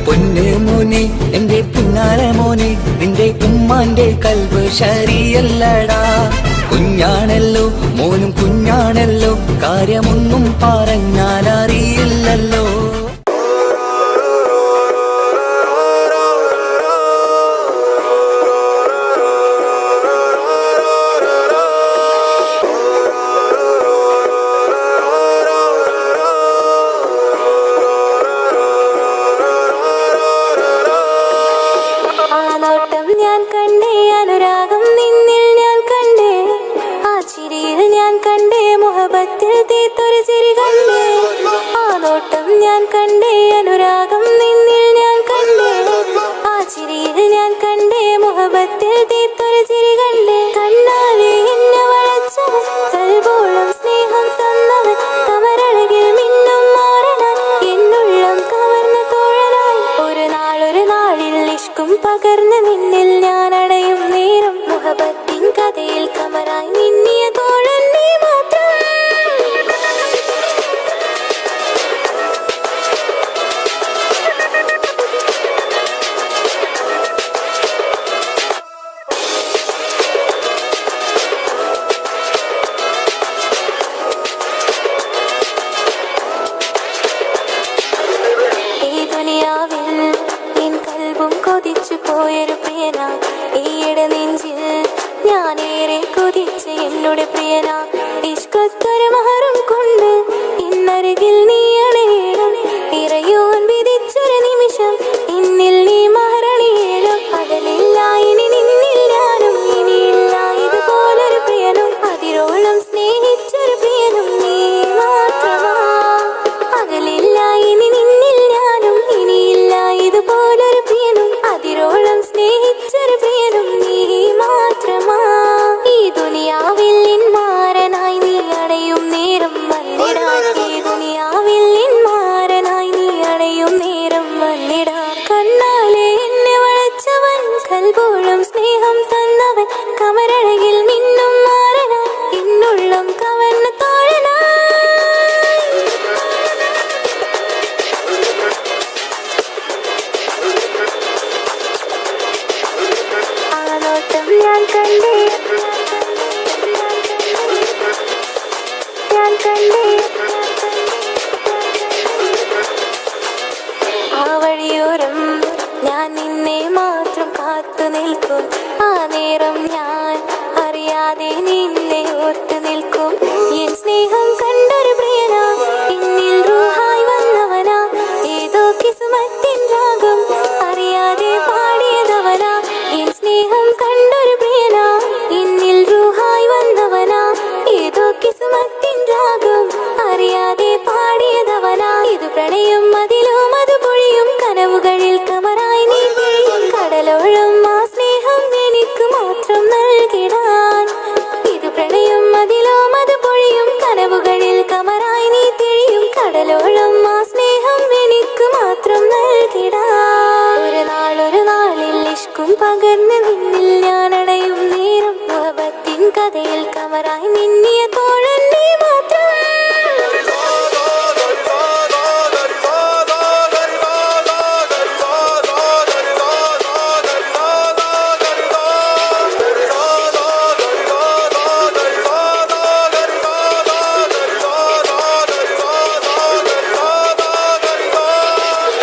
പൊന്നെ മോനെ, എന്റെ പുന്നാര മോനെ, നിന്റെ ഉമ്മാന്റെ കൽബ് ശരിയല്ലടാ. കുഞ്ഞാണല്ലോ മോനും കുഞ്ഞാണല്ലോ, കാര്യമൊന്നും പറഞ്ഞാൽ അറിയില്ലല്ലോ. ഞാൻ കണ്ടേ അനുരാഗം നിന്നിൽ ഞാൻ കണ്ടേ ആ ചിരിയിൽ ഞാൻ കണ്ടേ മുഹബത്തിൽ തീർത്തൊരു ചിരി കണ്ടേ കണ്ണാലെ എന്നെ വളച്ചവൻ കൽബോളം സ്നേഹം തന്നവൻ കമരഴകിൽ മിന്നും മാറനാൻ എന്നുള്ളം കവർന്ന തോഴനായി ഒരു നാളിൽ ഇഷ്കും പകർന്ന് നിന്നിൽ ഞാൻ അടയും നേരം മുഹബത്തിൻ കഥയിൽ കമറായി മിന്നിയ തോഴൻ നീ മാത്രം കൊതിച്ചു പോയൊരു പ്രിയന ഈയിടെ നെഞ്ചിൽ ഞാനേറെ കൊതിച്ച് എന്നോട് പ്രിയന ഇഷ്കത്തൊരു മഹറും കൊണ്ട് ഇന്നരികിൽ നീ അണയണം ഇറയോൻ വിധിച്ചൊരു നിമിഷം ഇന്നിൽ നീ മഹറണിയേണം അകലില്ല ഇനി നിന്നിൽ ഞാനും ഇനിയില്ല ഇതുപോലൊരു പ്രിയനും അതിരോളം സ്നേഹിച്ചൊരു പ്രിയനും നീ മാത്രമാ അകലില്ല ഇനി നിന്നിൽ ഞാനും ഇനിയില്ല ഇതുപോലൊരു പ്രിയനും അതിരോളം സ്നേഹിച്ചൊരു പ്രിയനും നീ മാത്രമാ ഈ ദുനിയാവിൽ മാരനായി നീ അടയും നേരം വന്നിടാൻ ഈ ദുനിയാവിൽ മാരനായി നീ അടയും നേരം വന്നിടാൻ കണ്ണാലെ എന്നെ വളച്ചവൻ കൽബോളം സ്നേഹം തന്നവൻ കമരഴകിൽ മിന്നും മാറനാൻ എന്നുള്ളം കവർന്ന തോഴനായി ഞാൻ കണ്ടേ ആ വഴിയോരം ഞാൻ നിന്നെ മാത്രം കാത്തു നിൽക്കും ആ നേരം ഞാൻ അറിയാതെ നിന്നെ ഓർത്തു നിൽക്കും എൻ സ്നേഹം കണ്ടൊരു പ്രിയനാ എന്നിൽ റൂഹായി വന്നവനാ ഏതോ കിസ്മത്തിൻ രാഗം അറിയാതെ പാടിയതവനാ എൻ സ്നേഹം കണ്ടൊരു പ്രിയനാ എന്നിൽ റൂഹായി വന്നവനാ ഏതോ കിസ്മത്തിൻ രാഗം അറിയാതെ പാടിയതവനാ ഇത് പ്രണയം അതിലും അത് പൊഴിയും കനവുകളിൽ കമറായി നീ പിഴിയും കടലോളം ആ സ്നേഹം എനിക്ക് മാത്രം നൽകിടാൻ ഇത് പ്രണയം അതിലും അത് പൊഴിയും കനവുകളിൽ കമറായി നീ തിഴിയും കടലോളം ആ സ്നേഹം എനിക്ക് മാത്രം നൽകിടാൻ ഒരു നാളിൽ ഇഷ്കും പകർന്ന് നിന്നിൽ ഞാൻ അടയും നേരം മുഹബത്തിൻ കഥയിൽ കമറായി മിന്നിയ തോഴൻ നീ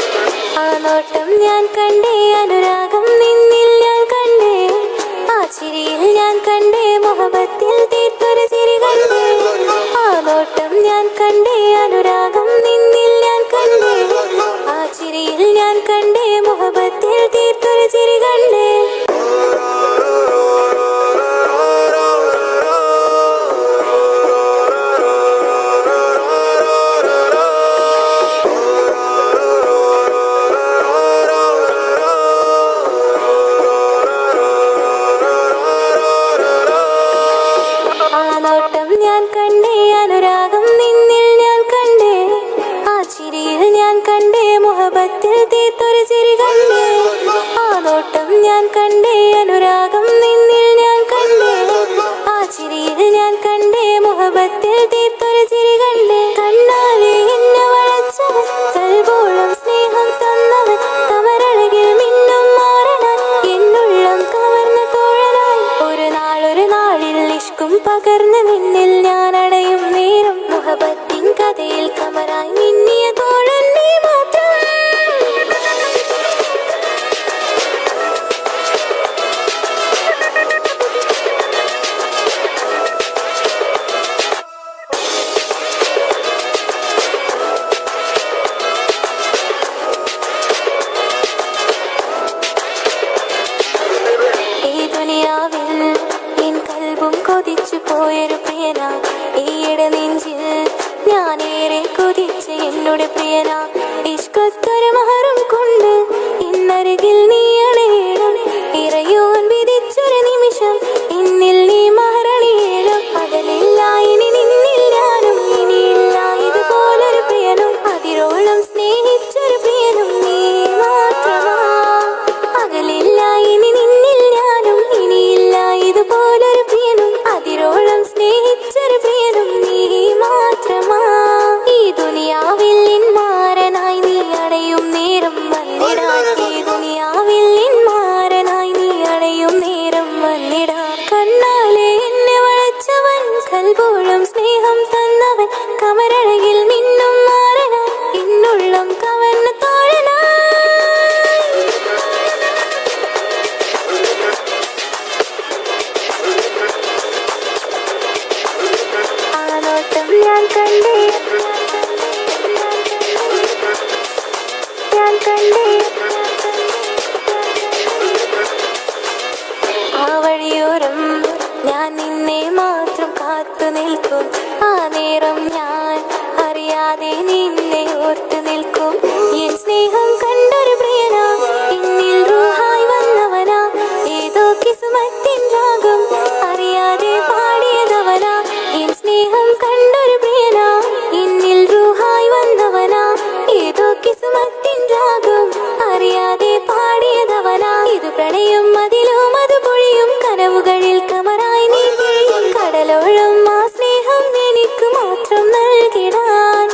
മാത്രം ഞാൻ കണ്ടേ അനുരാഗം നിന്നിൽ ഞാൻ കണ്ടേ ആ ചിരിയിൽ ഞാൻ കണ്ടേ മുഹബത്തിൽ തീർത്തൊരു ചിരി കണ്ടേ ആ നോട്ടം ഞാൻ കണ്ടേ അനുരാഗം നിന്നിൽ ഞാൻ കണ്ടേ ആ ചിരിയിൽ ഞാൻ കണ്ടേ മുഹബത്തിൽ തീർത്തൊരു ചിരി കണ്ടേ ഞാൻ കണ്ടേ അനുരാഗം നിന്നിൽ ഞാൻ കണ്ടേ ആ ചിരിയിൽ ഞാൻ കണ്ടേ മുഹബത്തിൽ തീർത്തൊരു ചിരി കണ്ടേ ആ നോട്ടം ഞാൻ കണ്ടേ അനുരാഗം നിന്നിൽ ഞാൻ കണ്ടേ ആ ചിരിയിൽ ഞാൻ കണ്ടേ മുഹബത്തിൽ തീർത്തൊരു ചിരി കണ്ടേ കണ്ണാലെ എന്നെ വളച്ചവൻ കൽബോളം സ്നേഹം തന്നവൻ കമരഴകിൽ മിന്നും മാറനാൻ എന്നുള്ളം കവർന്ന തോഴനായി ഒരു നാളിൽ ഇഷ്കും പകർന്ന് നിന്നിൽ ഞാൻ അടയും നേരം മുഹബത്തിൻ കഥയിൽ കമറായി മിന്നിയ തോഴൻ നീ മാത്രം ഈ ദുനിയാവിൽ കൊതിച്ചു പോയൊരു പ്രിയന ഈയിടെ നെഞ്ചിൽ ഞാനേറെ കൊതിച്ച എന്നോട് പ്രിയന ഇഷ്കത്തൊരു മഹറും കൊണ്ട് ഇന്നരികിൽ നീ അണയണം ഇറയോൻ വിധിച്ചൊരു നിമിഷം ഇന്നിൽ നീ മഹറണിയേണം പകലില്ല ഇനി നിന്നിൽ ഞാനും ഇനിയില്ല ഇതുപോലൊരു പ്രിയനും അതിരോളം സ്നേഹിച്ചൊരു പ്രിയനും നീ മാത്രമാ പകലില്ല ഇനി നിന്നിൽ ഞാനും ഇനിയില്ല ഇതുപോലൊരു പ്രിയനും അതിരോളം സ്നേഹിച്ചൊരു പ്രിയനും നീ മാത്രമാ ഈ ദുനിയാവിൽ മാരനായി നീ അടയും നേരം വന്നിടാൻ ഈ ദുനിയാവിൽ മാരനായി നീ അടയും നേരം വന്നിടാൻ കണ്ണാലെ എന്നെ വളച്ചവൻ കൽബോളം സ്നേഹം തന്നവൻ കമരഴകിൽ മിന്നും മാറനായി എന്നുള്ളം കവർന്ന തോഴനായി ആ നോട്ടം ഞാൻ കണ്ടേ ആ വഴിയോരം ഞാൻ നിന്നെ മാത്രം കാത്തു നിൽക്കും ആ നേരം ഞാൻ അറിയാതെ നിന്നെ ഓർത്തു നിൽക്കും എൻ സ്നേഹം കണ്ടൊരു പ്രിയന എന്നിൽ റൂഹായി വന്നവനാ ഏതോ കിസ്മത്തിൻ രാഗം അറിയാതെ പാടിയതവനാ എൻ സ്നേഹം കണ്ടൊരു പ്രിയന എന്നിൽ റൂഹായി വന്നവനാ ഏതോ കിസ്മത്തിൻ രാഗം അറിയാതെ പാടിയതവനാ ഇത് പ്രണയം അതിലും അത് പൊഴിയും കനവുകളിൽ കമറായി നീ കടലോളം ആ സ്നേഹം എനിക്ക് മാത്രം നൽകിടാൻ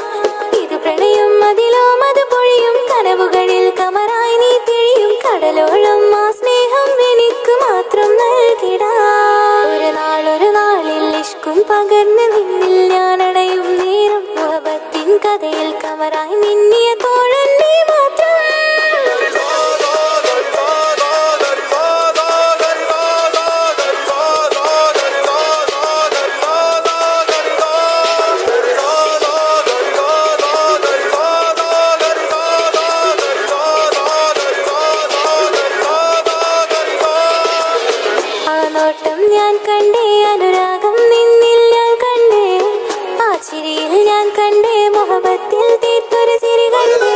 ഇത് പ്രണയം അതിലും അത് പൊഴിയും കനവുകളിൽ കമറായി നീ തിഴിയും കടലോളം ആ സ്നേഹം എനിക്ക് മാത്രം നൽകിടാൻ ഒരു നാളിൽ ഇഷ്കും പകർന്ന് നിന്നിൽ ഞാൻ അടയും നേരം മുഹബത്തിൻ കഥയിൽ കമറായി മിന്നിയ തോഴൻ നീ മാത്രം ആ നോട്ടം ഞാൻ കണ്ടേ അനുരാഗം നിന്നിൽ ഞാൻ കണ്ടേ ആ ചിരിയിൽ ഞാൻ കണ്ടേ മുഹബത്തിൽ തീർത്തൊരു ചിരി കണ്ടേ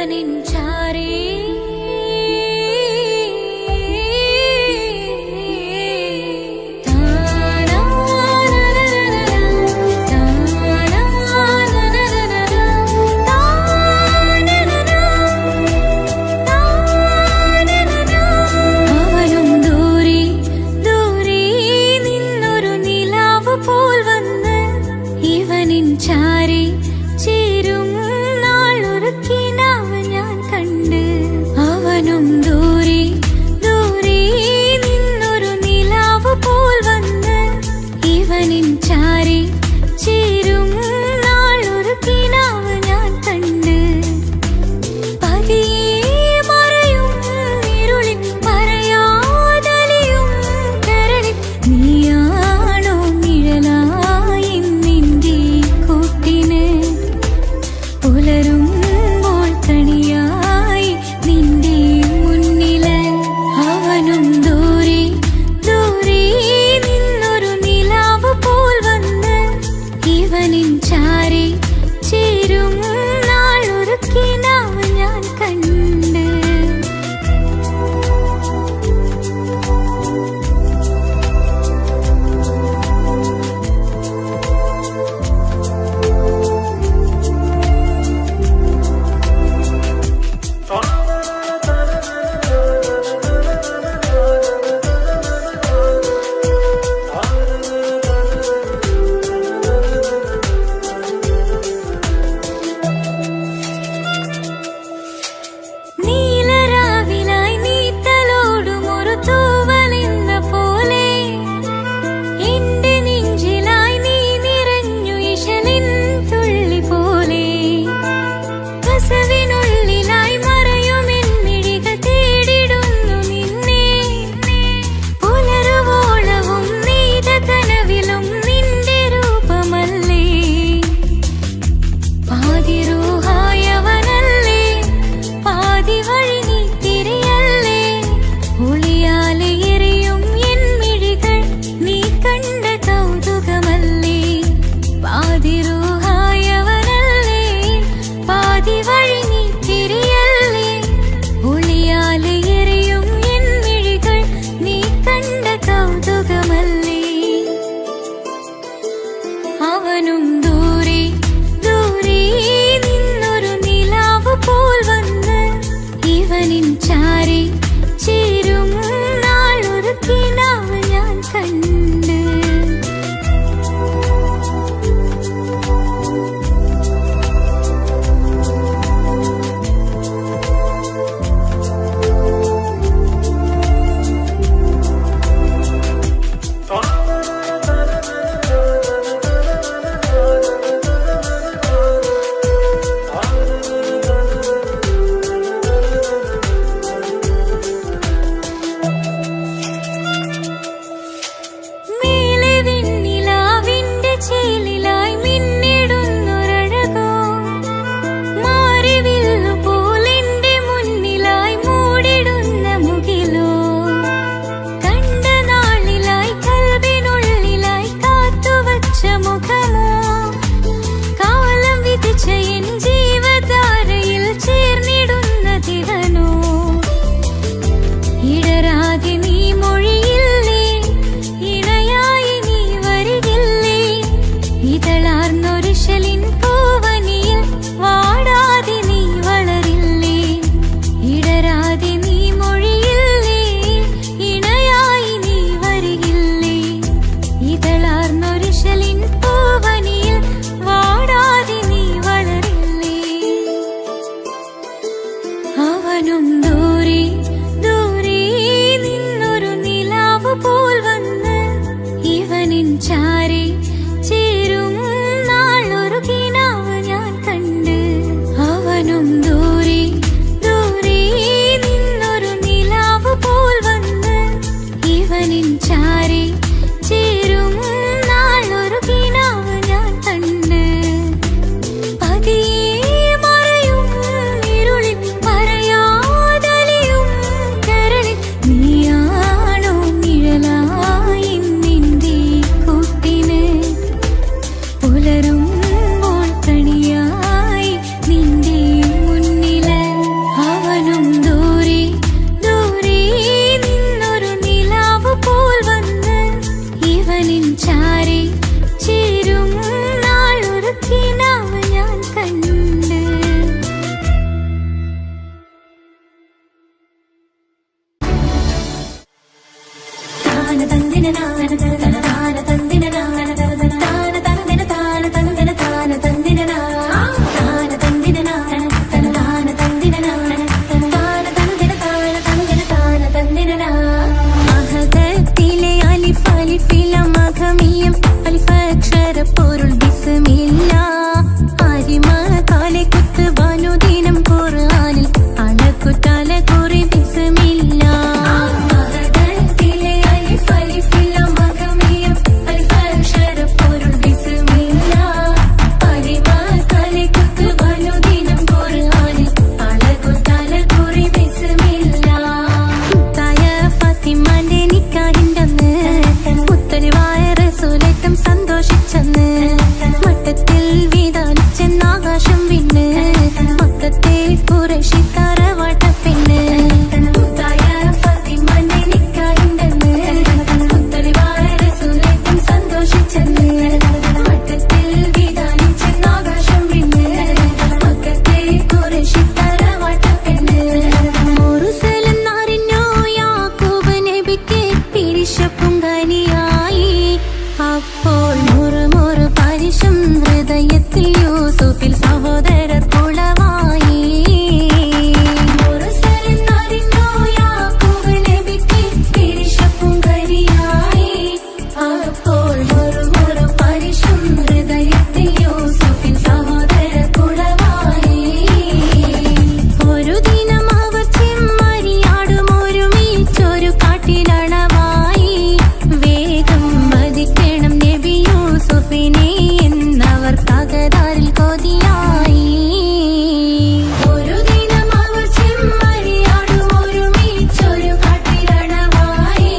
ഇവനിൻ ചാരേ അവനും ദൂരെ ദൂരെ നിന്നൊരു നിലാവ് പോൽ വന്ന് ഇവനിൻ ചാരേ ചേരും നാളൊരു കിനാവ് ഞാൻ കണ്ടു. കുറശി തറവാട്ട പെണ്ണ് മുത്തായ ഫാത്തിമന്റെ നിക്കാഹിണ്ടെന്ന് മുത്തലിബായ റസൂലേറ്റം സന്തോഷിച്ചെന്ന് മട്ടത്തിൽ വിധാനിച്ചെന്ന് ആകാശം വിണ്ണ് മക്കത്തെ കുറശി തറവാട്ട പെണ്ണ് മുറുസലെന്നറിഞ്ഞു യാക്കൂബ് നബിക്ക് പിരിശപ്പുങ്കനിയായി അപ്പോൾ മുറുമുറു പരിശം ഹൃദയത്തിൽ യൂസുഫിൽ സഹോദരർ കുളവായി മുറുസലെന്നറിഞ്ഞു യാക്കൂബ് നബിക്ക് പിരിശപ്പുങ്കനിയായി അപ്പോൾ മുറുമുറു പരിശം ഹൃദയത്തിൽ യൂസുഫിൽ സഹോദരർ കുളവായി ഒരു ദിനം അവർ ചെമ്മരിയാടും ഒരുമിച്ചൊരു കാട്ടിലണവായി വേഗം വധിക്കണം നബി യൂസുഫിനെ എന്നവർ തകരാറിൽ കൊതിയായി ഒരു ദിനം അവർ ചെമ്മരിയാടും ഒരുമിച്ചൊരു കാട്ടിലണവായി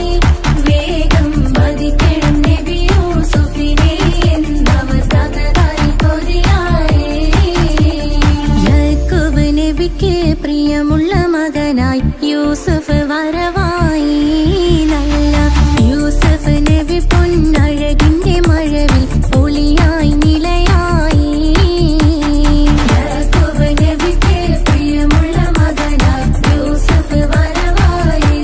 വേഗം വധിക്കണം നബി യൂസുഫിനെ എന്നവർ തകരാറിൽ കൊതിയായി യാക്കൂബ് നബിക്ക് പ്രിയമുള്ള മകനായി യൂസുഫ് വരവായി നല്ല യൂസുഫ് നബി പൊന്നഴകിന്റെ മഴവിൽ ഒളിയായി നിലയായി യാക്കൂബ് നബിക്ക് പ്രിയമുള്ള മകനായി യൂസുഫ് വരവായി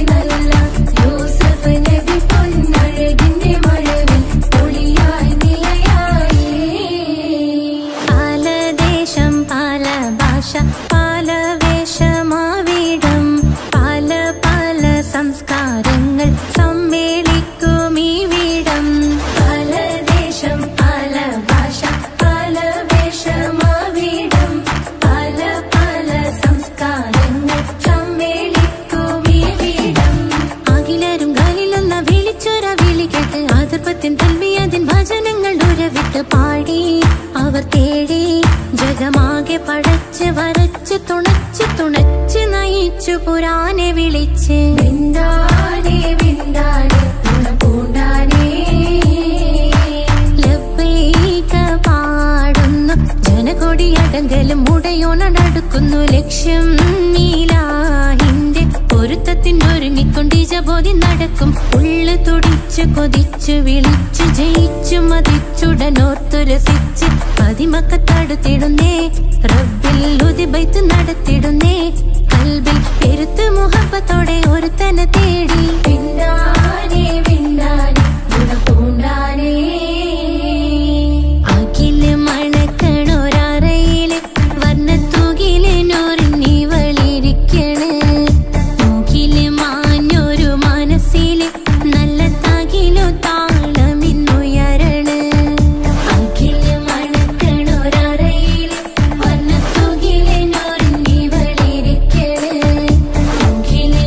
നല്ല യൂസുഫ് നബി പൊന്നഴകിന്റെ മഴവിൽ ഒളിയായി നിലയായി പല ദേശം പല ഭാഷ പല വേഷമാവിടം പല പല സംസ്കാരങ്ങൾ സമ്മേളിക്കും ഈ വീടം പല ദേശം പല ഭാഷ പല വേഷമാവിടം പല പല സംസ്കാരങ്ങൾ സമ്മേളിക്കും ഈ വീടം അഖിലരും കാലിലൊന്ന വിളിച്ചൊര വിളി കേട്ട് ആദർപ്പത്തിൻ തൽവിയതിൻ വചനങ്ങൾ ഉരവിട്ട് പാടി അവർ തേടി ജഗമാകെ പടച്ച് വരച്ച് തുണച്ച് നയിച്ചു പുരാനെ വിളിച്ച് വിന്ദാനെ വിന്ദാനെ പൂണ്ടാനേ ലബ്ബൈക പാടുന്നു ജനകൊടിയടങ്കലും മുടയോണടുക്കുന്നു ലക്ഷ്യം നീലാഹിന്റെ പൊരുത്തത്തിനൊരുങ്ങിക്കൊണ്ടിജബോധി നടക്കും ഉള്ളു തുടിച്ചു കൊതിച്ചു വിളിച്ചു ജയിച്ചു മതിച്ചുടനോർത്തു രസിച്ച് പതിമക്കത്തടുത്തിടുന്നേ റബ്ബിൽ ഉദിബൈത്ത് നടത്തിടുന്നേ കൽബിൽ പെരുത്ത് മുഹബത്തോടെ ഒരുത്തനെ തേടി വിന്ദാനെ വിന്ദാനെ ഗുണപൂണ്ടാനേ അഖില് മണക്കണൊരറയില് വർണ്ണത്തൂകില് നൂറിനിവളിരിക്കണ് മൂക്കില് മാഞ്ഞൊരു മനസ്സില് നല്ല തകിലു താളമിന്നുയരണ അഖില് മണക്കണൊരറയില് വർണ്ണത്തൂകില് നൂറിനിവളിരിക്കണ് മൂക്കില്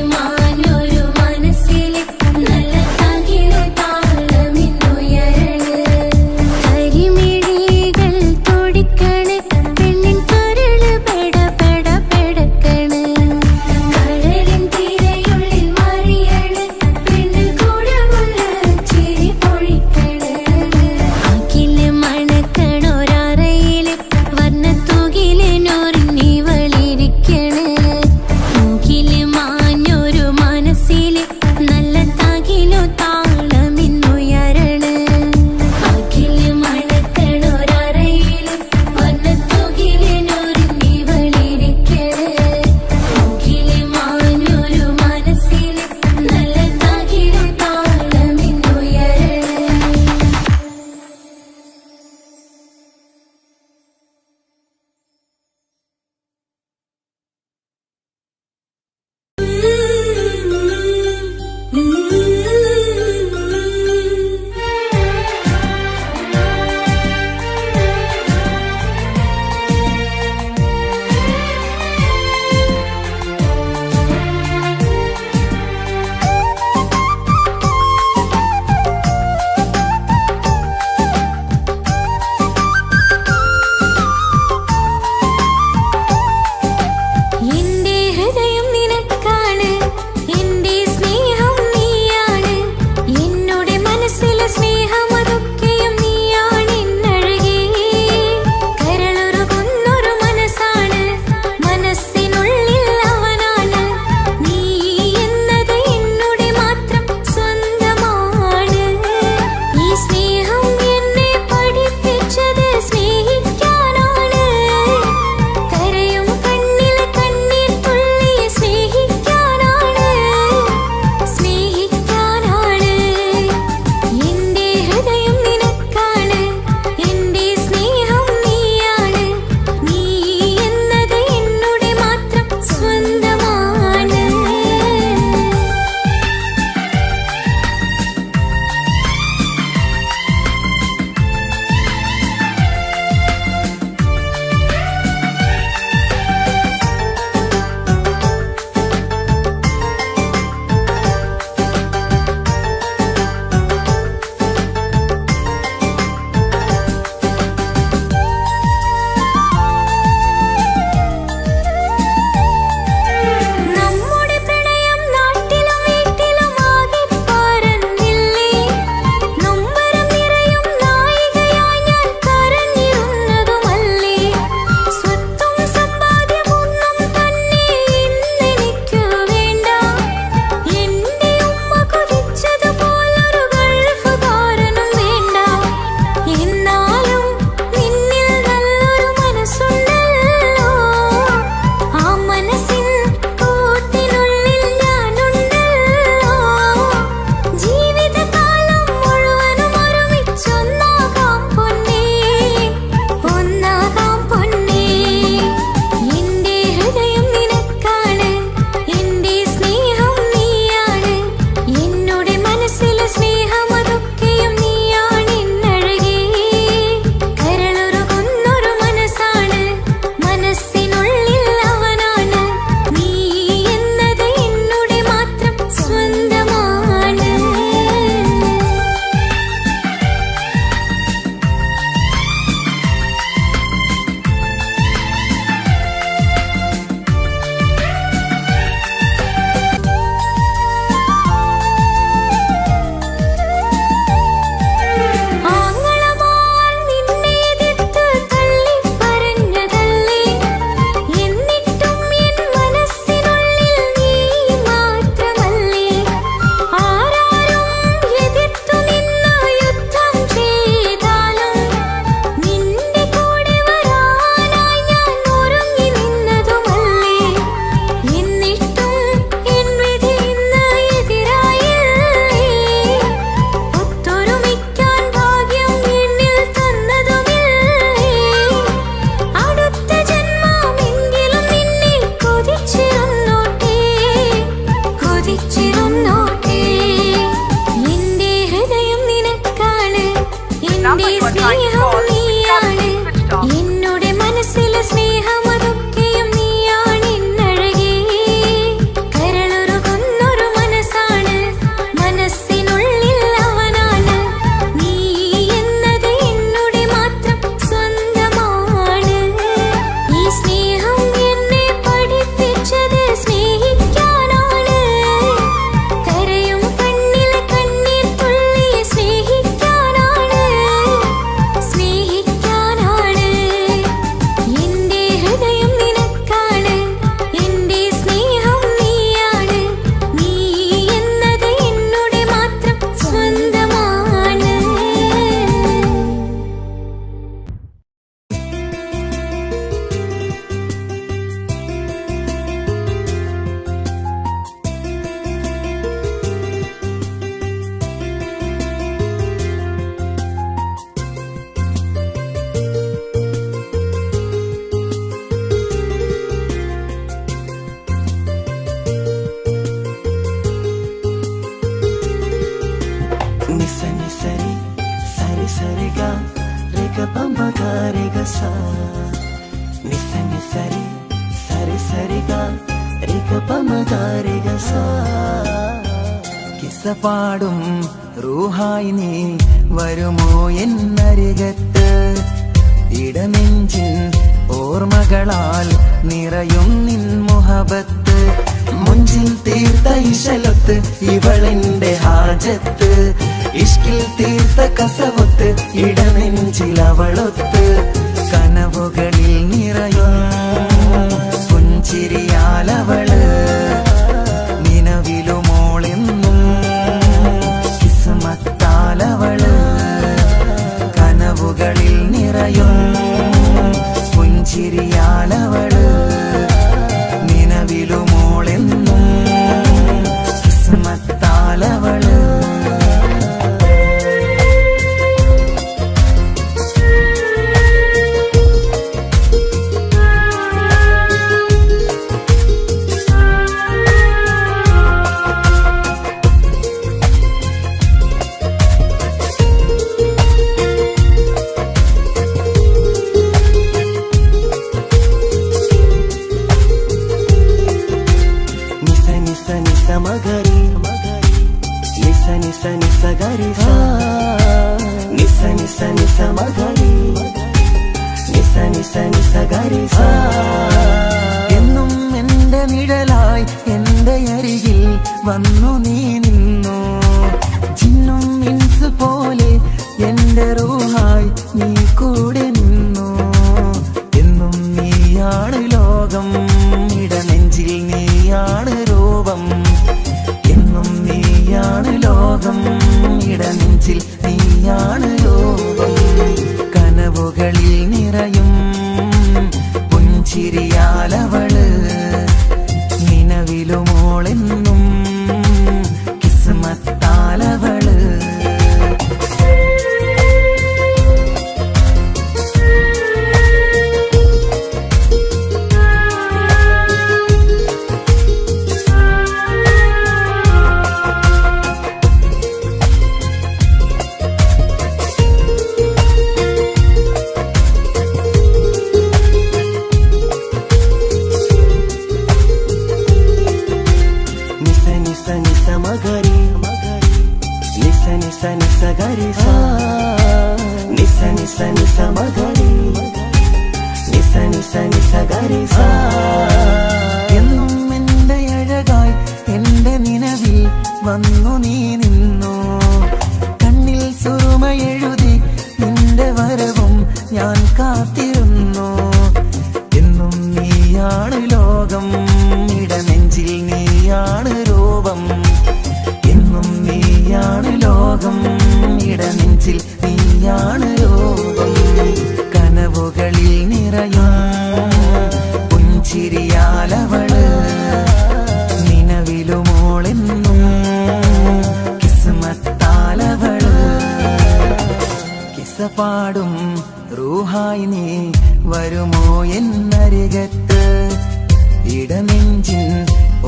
കിസ്സപാടും റൂഹായി നീ വരുമോ എന്നരികത്ത് ഇടനെഞ്ചിൻ ഓർമ്മകളാൽ നിറയും നിൻ മുഹബത്ത് മുഞ്ചിൽ തീർത്ത ഇശലൊത്ത് ഇവളെന്റെ ഹാജത്ത് ഇഷ്കിൽ തീർത്ത കസവൊത്ത് ഇടനെഞ്ചിൽ അവളൊത്ത് കനവുകളിൽ നിറയും പുഞ്ചിരിയാലവള് നിലവിലുമോളെന്നും കിസ്മത്താലവള് കനവുകളിൽ നിറയും പുഞ്ചിരിയാലവള് നിലവിലുമോളെന്നും കിസ്മത്താലവള് മഗരി നിസ നിസ നിസ ഗരി നിസ നിസ നിസ മഗരി നിസ നിസ നിസ ഗരി എന്നും എന്റെ നിഴലായി എന്റെ അരികിൽ വന്നു നീ നിന്നു ചിന്നും മിൻസ് പോലെ എന്റെ റൂഹായി നീ കൂടെ നിന്നു എന്നും നീയാണ് ലോകം ഇടനെഞ്ചിൽ നീയാണ് രൂപം എന്നും നീയാണ് ലോകം ഇടനെഞ്ചിൽ നീയാണ് രൂപം കനവുകളിൽ നിറയും പുഞ്ചിരിയാലവള് നിലവിലുമോളെന്നും കിസ്മത്താലവള് മഗരി നിസ നിസ നിസ ഗരി നിസ നിസ നിസ മഗരി നിസ നിസ നിസ ഗരി എന്നും എന്റെ അഴകായി എന്റെ നിലവിൽ വന്നു നീ നിന്നു കണ്ണിൽ സുറുമ എഴുതി നിന്റെ വരവും ഞാൻ കാത്തിരുന്നു എന്നും നീയാണ് ലോകം ഇടനെഞ്ചിൽ നീയാണ് രൂപം എന്നും നീയാണ് ലോകം ഇടനെഞ്ചിൽ നീയാണ് രൂപം കനവുകളിൽ നിറയും പുഞ്ചിരിയാലവള് നിലവിലുമോളെന്നും കിസ്മത്താലവള് കിസ്സപാടും റൂഹായി നീ വരുമോ എന്നരികത്ത് ഇടനെഞ്ചിൻ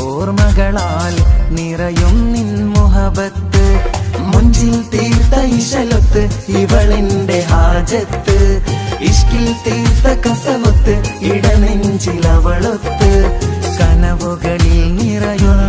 ഓർമ്മകളാൽ നിറയും നിൻ മുഹബത്ത് മുഞ്ചിൽ തീർത്ത ഇശലൊത്ത് ഇവളെന്റെ ഹാജത്ത് ഇഷ്കിൽ തീർത്ത കസവൊത്ത് ഇടനെഞ്ചിൽ അവളൊത്ത് കനവുകളിൽ നിറയും